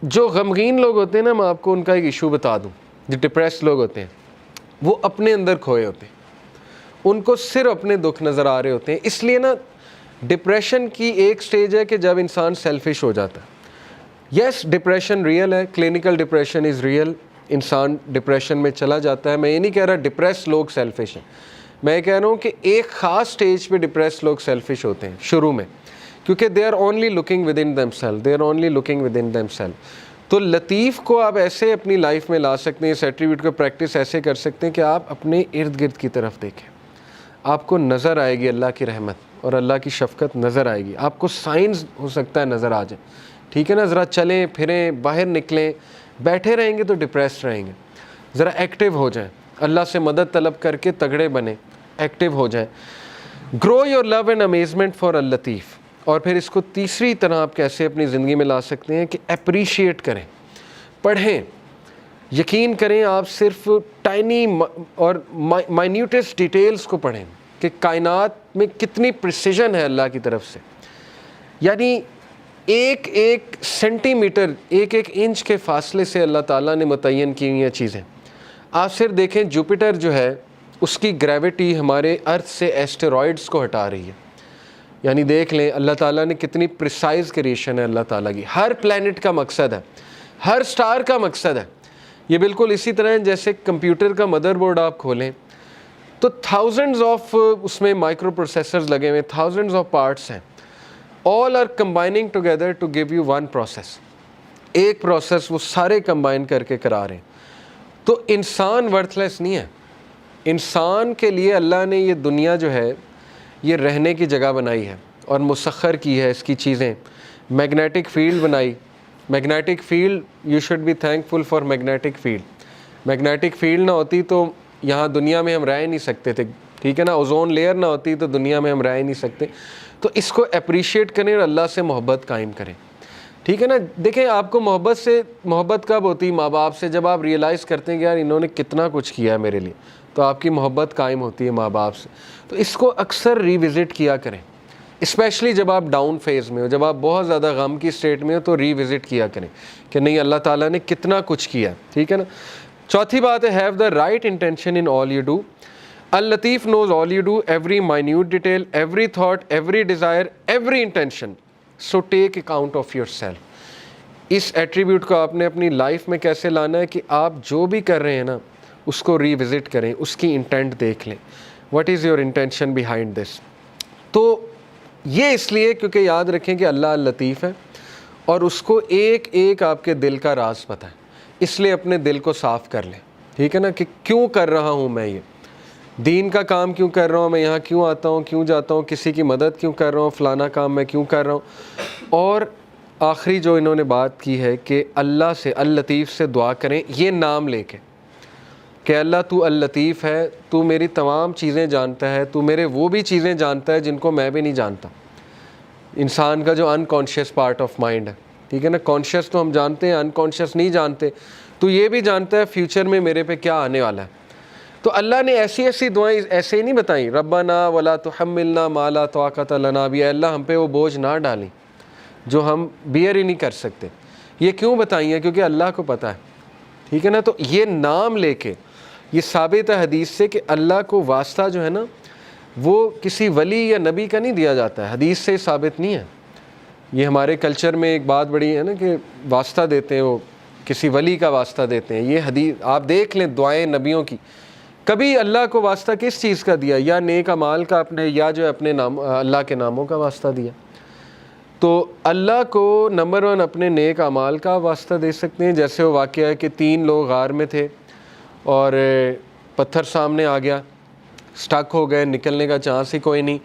جو غمگین لوگ ہوتے ہیں نا, میں آپ کو ان کا ایک ایشو بتا دوں. جو ڈپریس لوگ ہوتے ہیں وہ اپنے اندر کھوئے ہوتے ہیں, ان کو صرف اپنے دکھ نظر آ رہے ہوتے ہیں. اس لیے نا ڈپریشن کی ایک سٹیج ہے کہ جب انسان سیلفش ہو جاتا ہے. یس, ڈپریشن ریئل ہے, کلینکل ڈپریشن از ریئل, انسان ڈپریشن میں چلا جاتا ہے. میں یہ نہیں کہہ رہا ڈپریس لوگ سیلفش ہیں, میں کہہ رہا ہوں کہ ایک خاص سٹیج پہ ڈپریس لوگ سیلفش ہوتے ہیں شروع میں, کیونکہ they are only looking within them self, they are only looking within them self. تو لطیف کو آپ ایسے اپنی لائف میں لا سکتے ہیں, اس ایٹریبیوٹ کو پریکٹس ایسے کر سکتے ہیں کہ آپ اپنے ارد گرد کی طرف دیکھیں, آپ کو نظر آئے گی اللہ کی رحمت اور اللہ کی شفقت نظر آئے گی. آپ کو سائنز ہو سکتا ہے نظر آ جائے, ٹھیک ہے نا. ذرا چلیں پھریں, باہر نکلیں. بیٹھے رہیں گے تو ڈپریسڈ رہیں گے. ذرا ایکٹیو ہو جائیں, اللہ سے مدد طلب کر کے تگڑے بنیں, ایکٹیو ہو جائیں. Grow your love and amazement for اللطیف. اور پھر اس کو تیسری طرح آپ کیسے اپنی زندگی میں لا سکتے ہیں کہ اپریشیٹ کریں, پڑھیں. یقین کریں آپ صرف ٹائنی اور مائنیوٹسٹ ڈیٹیلز کو پڑھیں کہ کائنات میں کتنی پریسیجن ہے اللہ کی طرف سے. یعنی ایک ایک سینٹی میٹر, ایک ایک انچ کے فاصلے سے اللہ تعالیٰ نے متعین کی ہوئی ہیں چیزیں. آپ صرف دیکھیں جوپیٹر جو ہے اس کی گریوٹی ہمارے ارتھ سے ایسٹرائڈس کو ہٹا رہی ہے. یعنی دیکھ لیں اللہ تعالیٰ نے کتنی پریسائز کریشن ہے اللہ تعالیٰ کی. ہر پلینٹ کا مقصد ہے, ہر سٹار کا مقصد ہے. یہ بالکل اسی طرح ہے جیسے کمپیوٹر کا مدر بورڈ آپ کھولیں تو تھاؤزنڈز آف اس میں مائکرو پروسیسرز لگے ہوئے, تھاؤزنڈز آف پارٹس ہیں. All are combining together to give you one process. ایک پروسیس وہ سارے کمبائن کر کے کرا رہے ہیں. تو انسان ورتھ لیس نہیں ہے. انسان کے لیے اللہ نے یہ دنیا جو ہے یہ رہنے کی جگہ بنائی ہے اور مسخر کی ہے اس کی چیزیں. میگنیٹک فیلڈ بنائی. Magnetic field, you should be thankful for magnetic field. Magnetic field نہ ہوتی تو یہاں دنیا میں ہم رہ ہی نہیں سکتے تھے, ٹھیک ہے نا. اوزون لیئر نہ ہوتی تو دنیا میں ہم رہ ہی نہیں سکتے. تو اس کو اپریشیٹ کریں اور اللہ سے محبت قائم کریں, ٹھیک ہے نا. دیکھیں آپ کو محبت کب ہوتی؟ ماں باپ سے. جب آپ ریئلائز کرتے ہیں کہ یار انہوں نے کتنا کچھ کیا ہے میرے لیے, تو آپ کی محبت قائم ہوتی ہے ماں باپ سے. تو اس کو اکثر ریوزٹ کیا کریں, اسپیشلی جب آپ ڈاؤن فیز میں ہو, جب آپ بہت زیادہ غم کی اسٹیٹ میں ہو تو ریوزٹ کیا کریں کہ نہیں اللہ تعالیٰ نے کتنا کچھ کیا, ٹھیک ہے نا. چوتھی بات ہے have the right intention in all you do. Al-Latif knows all you do, every minute detail, every thought, every desire, every intention. So take account of your self. اس ایٹریبیوٹ کو آپ نے اپنی لائف میں کیسے لانا ہے کہ آپ جو بھی کر رہے ہیں نا اس کو ریوزٹ کریں, اس کی انٹینٹ دیکھ لیں. What is your intention behind this. تو یہ اس لیے کیونکہ یاد رکھیں کہ اللہ اللطیف ہے اور اس کو ایک ایک آپ کے دل کا راز پتہ ہے. اس لیے اپنے دل کو صاف کر لیں, ٹھیک ہے نا, کہ کیوں کر رہا ہوں میں یہ دین کا کام, کیوں کر رہا ہوں میں یہاں, کیوں آتا ہوں, کیوں جاتا ہوں, کسی کی مدد کیوں کر رہا ہوں, فلانا کام میں کیوں کر رہا ہوں. اور آخری جو انہوں نے بات کی ہے کہ اللہ سے, اللطیف سے دعا کریں یہ نام لے کے کہ اللہ تو اللطیف ہے, تو میری تمام چیزیں جانتا ہے, تو میرے وہ بھی چیزیں جانتا ہے جن کو میں بھی نہیں جانتا. انسان کا جو انکانشیس پارٹ آف مائنڈ ہے, ٹھیک ہے نا. کانشیس تو ہم جانتے ہیں, انکانشیس نہیں جانتے. تو یہ بھی جانتا ہے فیوچر میں میرے پہ کیا آنے والا ہے. تو اللہ نے ایسی ایسی دعائیں ایسے ہی نہیں بتائیں, ربنا ولا تحملنا ما لا طاقت لنا بھی, اللہ ہم پہ وہ بوجھ نہ ڈالیں جو ہم بیئر ہی نہیں کر سکتے. یہ کیوں بتائیں ہیں؟ کیونکہ اللہ کو پتہ ہے, ٹھیک ہے نا. تو یہ نام لے کے یہ ثابت ہے حدیث سے کہ اللہ کو واسطہ جو ہے نا وہ کسی ولی یا نبی کا نہیں دیا جاتا ہے, حدیث سے ثابت نہیں ہے. یہ ہمارے کلچر میں ایک بات بڑی ہے نا کہ واسطہ دیتے ہیں, وہ کسی ولی کا واسطہ دیتے ہیں. یہ حدیث آپ دیکھ لیں دعائیں نبیوں کی, کبھی اللہ کو واسطہ کس چیز کا دیا؟ یا نیک اعمال کا اپنے, یا جو اپنے نام اللہ کے ناموں کا واسطہ دیا. تو اللہ کو نمبر 1 اپنے نیک اعمال کا واسطہ دے سکتے ہیں. جیسے وہ واقعہ ہے کہ 3 لوگ غار میں تھے اور پتھر سامنے آ گیا, اسٹک ہو گئے, نکلنے کا چانس ہی کوئی نہیں,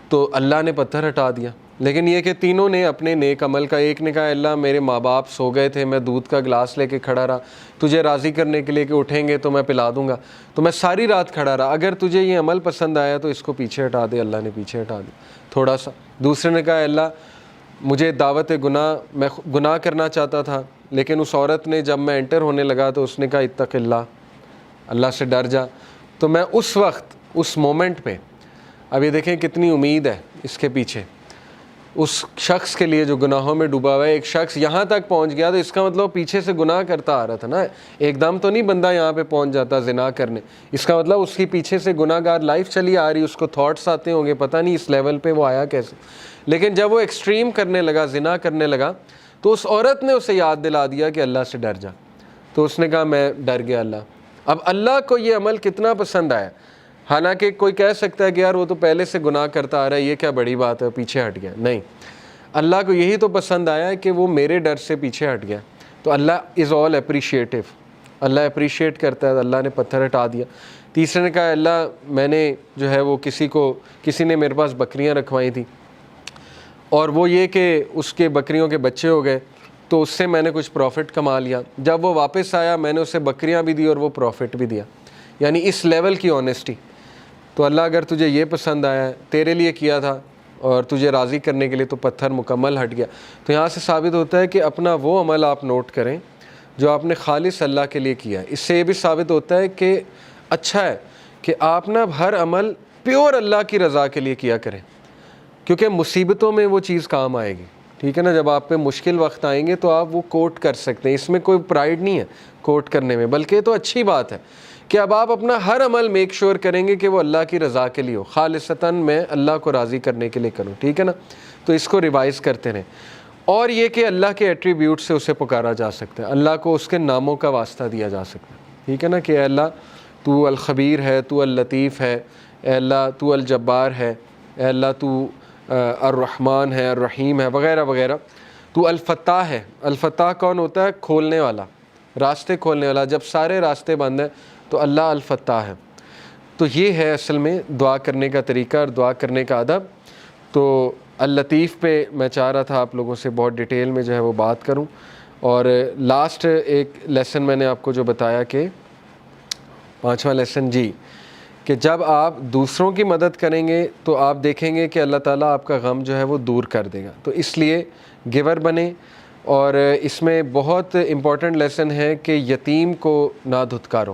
تو اللہ نے پتھر ہٹا دیا. لیکن یہ کہ تینوں نے اپنے نیک عمل کا, ایک نے کہا اللہ میرے ماں باپ سو گئے تھے, میں دودھ کا گلاس لے کے کھڑا رہا, تجھے راضی کرنے کے لیے کہ اٹھیں گے تو میں پلا دوں گا, تو میں ساری رات کھڑا رہا, اگر تجھے یہ عمل پسند آیا تو اس کو پیچھے ہٹا دے. اللہ نے پیچھے ہٹا دیا تھوڑا سا. دوسرے نے کہا اللہ مجھے دعوت گناہ, میں گناہ کرنا چاہتا تھا, لیکن اس عورت نے جب میں انٹر ہونے لگا تو اس نے کہا اتق اللہ, اللہ سے ڈر جا, تو میں اس وقت اس مومنٹ پہ, اب یہ دیکھیں کتنی امید ہے اس کے پیچھے, اس شخص کے لیے جو گناہوں میں ڈوبا ہوا ہے. ایک شخص یہاں تک پہنچ گیا تو اس کا مطلب پیچھے سے گناہ کرتا آ رہا تھا نا, ایک دم تو نہیں بندہ یہاں پہ پہنچ جاتا زنا کرنے, اس کا مطلب اس کی پیچھے سے گناہ گار لائف چلی آ رہی, اس کو تھاٹس آتے ہوں گے, پتہ نہیں اس لیول پہ وہ آیا کیسے. لیکن جب وہ ایکسٹریم کرنے لگا, زنا کرنے لگا, تو اس عورت نے اسے یاد دلا دیا کہ اللہ سے ڈر جا, تو اس نے کہا میں ڈر گیا اللہ. اب اللہ کو یہ عمل کتنا پسند آیا, حالانکہ کوئی کہہ سکتا ہے کہ یار وہ تو پہلے سے گناہ کرتا آ رہا ہے, یہ کیا بڑی بات ہے, پیچھے ہٹ گیا. نہیں, اللہ کو یہی تو پسند آیا ہے کہ وہ میرے ڈر سے پیچھے ہٹ گیا. تو اللہ از آل اپریشیٹو, اللہ اپریشیٹ کرتا ہے. اللہ نے پتھر ہٹا دیا. تیسرے نے کہا اللہ میں نے جو ہے وہ کسی نے میرے پاس بکریاں رکھوائی تھیں, اور وہ یہ کہ اس کے بکریوں کے بچے ہو گئے, تو اس سے میں نے کچھ پروفٹ کما لیا. جب وہ واپس آیا میں نے اسے بکریاں بھی دی اور وہ پروفٹ بھی دیا. یعنی اس لیول کی آنیسٹی. تو اللہ اگر تجھے یہ پسند آیا ہے, تیرے لیے کیا تھا اور تجھے راضی کرنے کے لیے, تو پتھر مکمل ہٹ گیا. تو یہاں سے ثابت ہوتا ہے کہ اپنا وہ عمل آپ نوٹ کریں جو آپ نے خالص اللہ کے لیے کیا ہے. اس سے یہ بھی ثابت ہوتا ہے کہ اچھا ہے کہ آپ نا ہر عمل پیور اللہ کی رضا کے لیے کیا کریں, کیونکہ مصیبتوں میں وہ چیز کام آئے گی. ٹھیک ہے نا, جب آپ پہ مشکل وقت آئیں گے تو آپ وہ کوٹ کر سکتے ہیں. اس میں کوئی پرائیڈ نہیں ہے کوٹ کرنے میں, بلکہ یہ تو اچھی بات ہے کہ اب آپ اپنا ہر عمل میک شور کریں گے کہ وہ اللہ کی رضا کے لیے ہو, خالصتاً میں اللہ کو راضی کرنے کے لیے کروں. ٹھیک ہے نا, تو اس کو ریوائز کرتے رہیں. اور یہ کہ اللہ کے ایٹریبیوٹ سے اسے پکارا جا سکتا ہے, اللہ کو اس کے ناموں کا واسطہ دیا جا سکتا ہے. ٹھیک ہے نا, کہ اے اللہ تو الخبیر ہے, تو اللطیف ہے, اے اللہ تو الجبار ہے, اے اللہ تو الرحمن ہے, الرحیم ہے, وغیرہ وغیرہ. تو الفتاح ہے. الفتاح کون ہوتا ہے؟ کھولنے والا, راستے کھولنے والا. جب سارے راستے بند ہیں تو اللہ الفتاح ہے. تو یہ ہے اصل میں دعا کرنے کا طریقہ اور دعا کرنے کا ادب. تو اللطیف پہ میں چاہ رہا تھا آپ لوگوں سے بہت ڈیٹیل میں جو ہے وہ بات کروں. اور لاسٹ ایک لیسن میں نے آپ کو جو بتایا کہ 5واں لیسن جی, کہ جب آپ دوسروں کی مدد کریں گے تو آپ دیکھیں گے کہ اللہ تعالیٰ آپ کا غم جو ہے وہ دور کر دے گا. تو اس لیے گیور بنیں. اور اس میں بہت امپورٹنٹ لیسن ہے کہ یتیم کو نہ دھتکارو.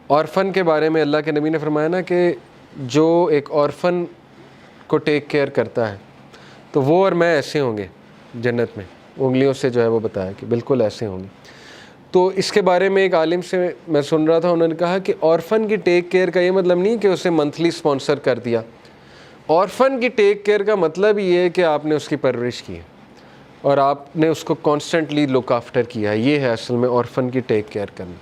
اورفن کے بارے میں اللہ کے نبی نے فرمایا نا کہ جو ایک اورفن کو ٹیک کیئر کرتا ہے تو وہ اور میں ایسے ہوں گے جنت میں. انگلیوں سے جو ہے وہ بتایا کہ بالکل ایسے ہوں گے. تو اس کے بارے میں ایک عالم سے میں سن رہا تھا, انہوں نے کہا کہ اورفن کی ٹیک کیئر کا یہ مطلب نہیں کہ اسے منتھلی سپانسر کر دیا. اورفن کی ٹیک کیئر کا مطلب یہ ہے کہ آپ نے اس کی پرورش کی ہے اور آپ نے اس کو کانسٹنٹلی لک آفٹر کیا ہے. یہ ہے اصل میں اورفن کی ٹیک کیئر کرنا.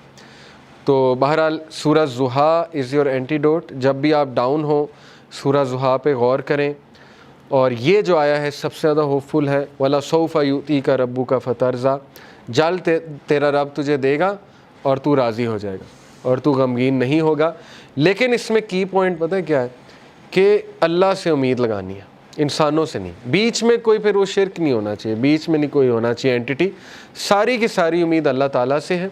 تو بہرحال سورہ ضحیٰ از یور اینٹیڈوٹ. جب بھی آپ ڈاؤن ہوں سورہ ضحیٰ پہ غور کریں. اور یہ جو آیا ہے سب سے زیادہ ہوپ فل ہے, وَلَسَوْفَ يُؤْتِيكَ رَبُّكَ فَتَرْضَىٰ. جلد تیرا رب تجھے دے گا اور تو راضی ہو جائے گا اور تو غمگین نہیں ہوگا. لیکن اس میں کی پوائنٹ پتہ ہے کیا ہے, کہ اللہ سے امید لگانی ہے, انسانوں سے نہیں. بیچ میں کوئی پھر وہ شرک نہیں ہونا چاہیے, بیچ میں نہیں کوئی ہونا چاہیے اینٹی. ساری کی ساری امید اللہ تعالیٰ سے ہے.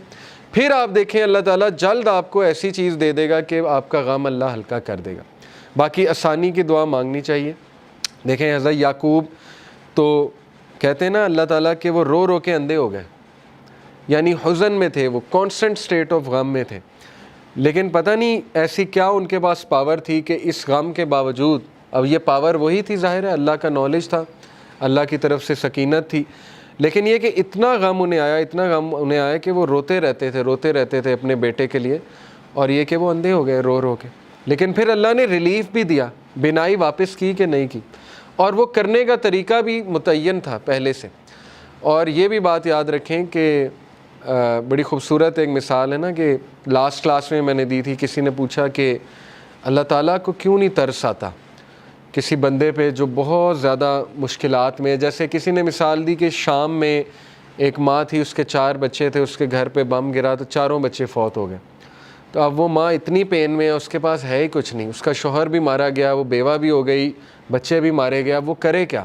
پھر آپ دیکھیں اللہ تعالیٰ جلد آپ کو ایسی چیز دے دے گا کہ آپ کا غم اللہ ہلکا کر دے گا. باقی آسانی کی دعا مانگنی چاہیے. دیکھیں حضرت یعقوب تو کہتے ہیں نا اللہ تعالیٰ کہ وہ رو رو کے اندھے ہو گئے, یعنی حزن میں تھے, وہ کانسٹنٹ سٹیٹ آف غم میں تھے. لیکن پتہ نہیں ایسی کیا ان کے پاس پاور تھی کہ اس غم کے باوجود, اب یہ پاور وہی تھی ظاہر ہے, اللہ کا نالج تھا, اللہ کی طرف سے سکینت تھی. لیکن یہ کہ اتنا غم انہیں آیا کہ وہ روتے رہتے تھے اپنے بیٹے کے لیے, اور یہ کہ وہ اندھے ہو گئے رو رو کے. لیکن پھر اللہ نے ریلیف بھی دیا, بینائی واپس کی کہ نہیں کی, اور وہ کرنے کا طریقہ بھی متعین تھا پہلے سے. اور یہ بھی بات یاد رکھیں کہ بڑی خوبصورت ایک مثال ہے نا کہ لاسٹ کلاس میں نے دی تھی, کسی نے پوچھا کہ اللہ تعالیٰ کو کیوں نہیں ترس آتا کسی بندے پہ جو بہت زیادہ مشکلات میں. جیسے کسی نے مثال دی کہ شام میں ایک ماں تھی, اس کے 4 بچے تھے, اس کے گھر پہ بم گرا تو چاروں بچے فوت ہو گئے. تو اب وہ ماں اتنی پین میں ہے، اس کے پاس ہے ہی کچھ نہیں، اس کا شوہر بھی مارا گیا، وہ بیوہ بھی ہو گئی، بچے بھی مارے گیا، وہ کرے کیا؟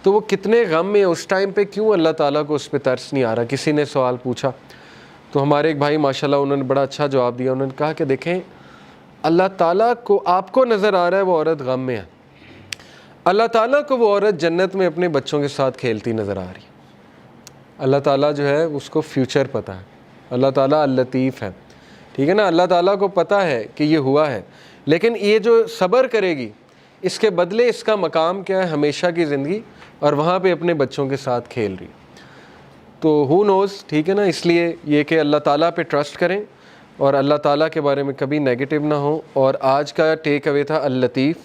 تو وہ کتنے غم میں اس ٹائم پہ، کیوں اللہ تعالیٰ کو اس پہ ترس نہیں آ رہا؟ کسی نے سوال پوچھا تو ہمارے ایک بھائی ماشاءاللہ انہوں نے بڑا اچھا جواب دیا. انہوں نے کہا کہ دیکھیں اللہ تعالیٰ کو، آپ کو نظر آ رہا ہے وہ عورت غم میں ہے، اللہ تعالیٰ کو وہ عورت جنت میں اپنے بچوں کے ساتھ کھیلتی نظر آ رہی ہے. اللہ تعالیٰ جو ہے اس کو فیوچر پتہ ہے، اللہ تعالیٰ اللطیف ہے، ٹھیک ہے نا. اللہ تعالیٰ کو پتہ ہے کہ یہ ہوا ہے، لیکن یہ جو صبر کرے گی اس کے بدلے اس کا مقام کیا ہے؟ ہمیشہ کی زندگی، اور وہاں پہ اپنے بچوں کے ساتھ کھیل رہی. تو ہو نوز، ٹھیک ہے نا. اس لیے یہ کہ اللہ تعالیٰ پہ ٹرسٹ کریں اور اللہ تعالیٰ کے بارے میں کبھی نیگیٹو نہ ہوں. اور آج کا ٹیک اوے تھا اللطیف.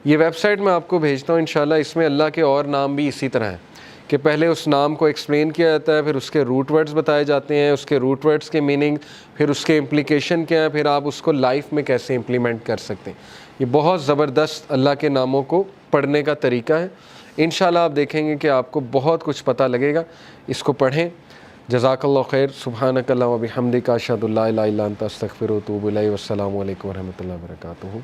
یہ ویب سائٹ میں آپ کو بھیجتا ہوں انشاءاللہ. اس میں اللہ کے اور نام بھی اسی طرح ہیں کہ پہلے اس نام کو ایکسپلین کیا جاتا ہے، پھر اس کے روٹ ورڈز بتائے جاتے ہیں، اس کے روٹ ورڈز کے میننگ، پھر اس کے امپلیکیشن کیا ہے، پھر آپ اس کو لائف میں کیسے امپلیمنٹ کر سکتے ہیں. یہ بہت زبردست اللہ کے ناموں کو پڑھنے کا طریقہ ہے. انشاءاللہ آپ دیکھیں گے کہ آپ کو بہت کچھ پتہ لگے گا. اس کو پڑھیں. جزاک اللہ خیر. سبحانک اللہم و بحمدک، اشہد ان لا الہ الا انت، استغفرک و اتوب الیک. والسلام علیکم ورحمۃ اللہ وبرکاتہ.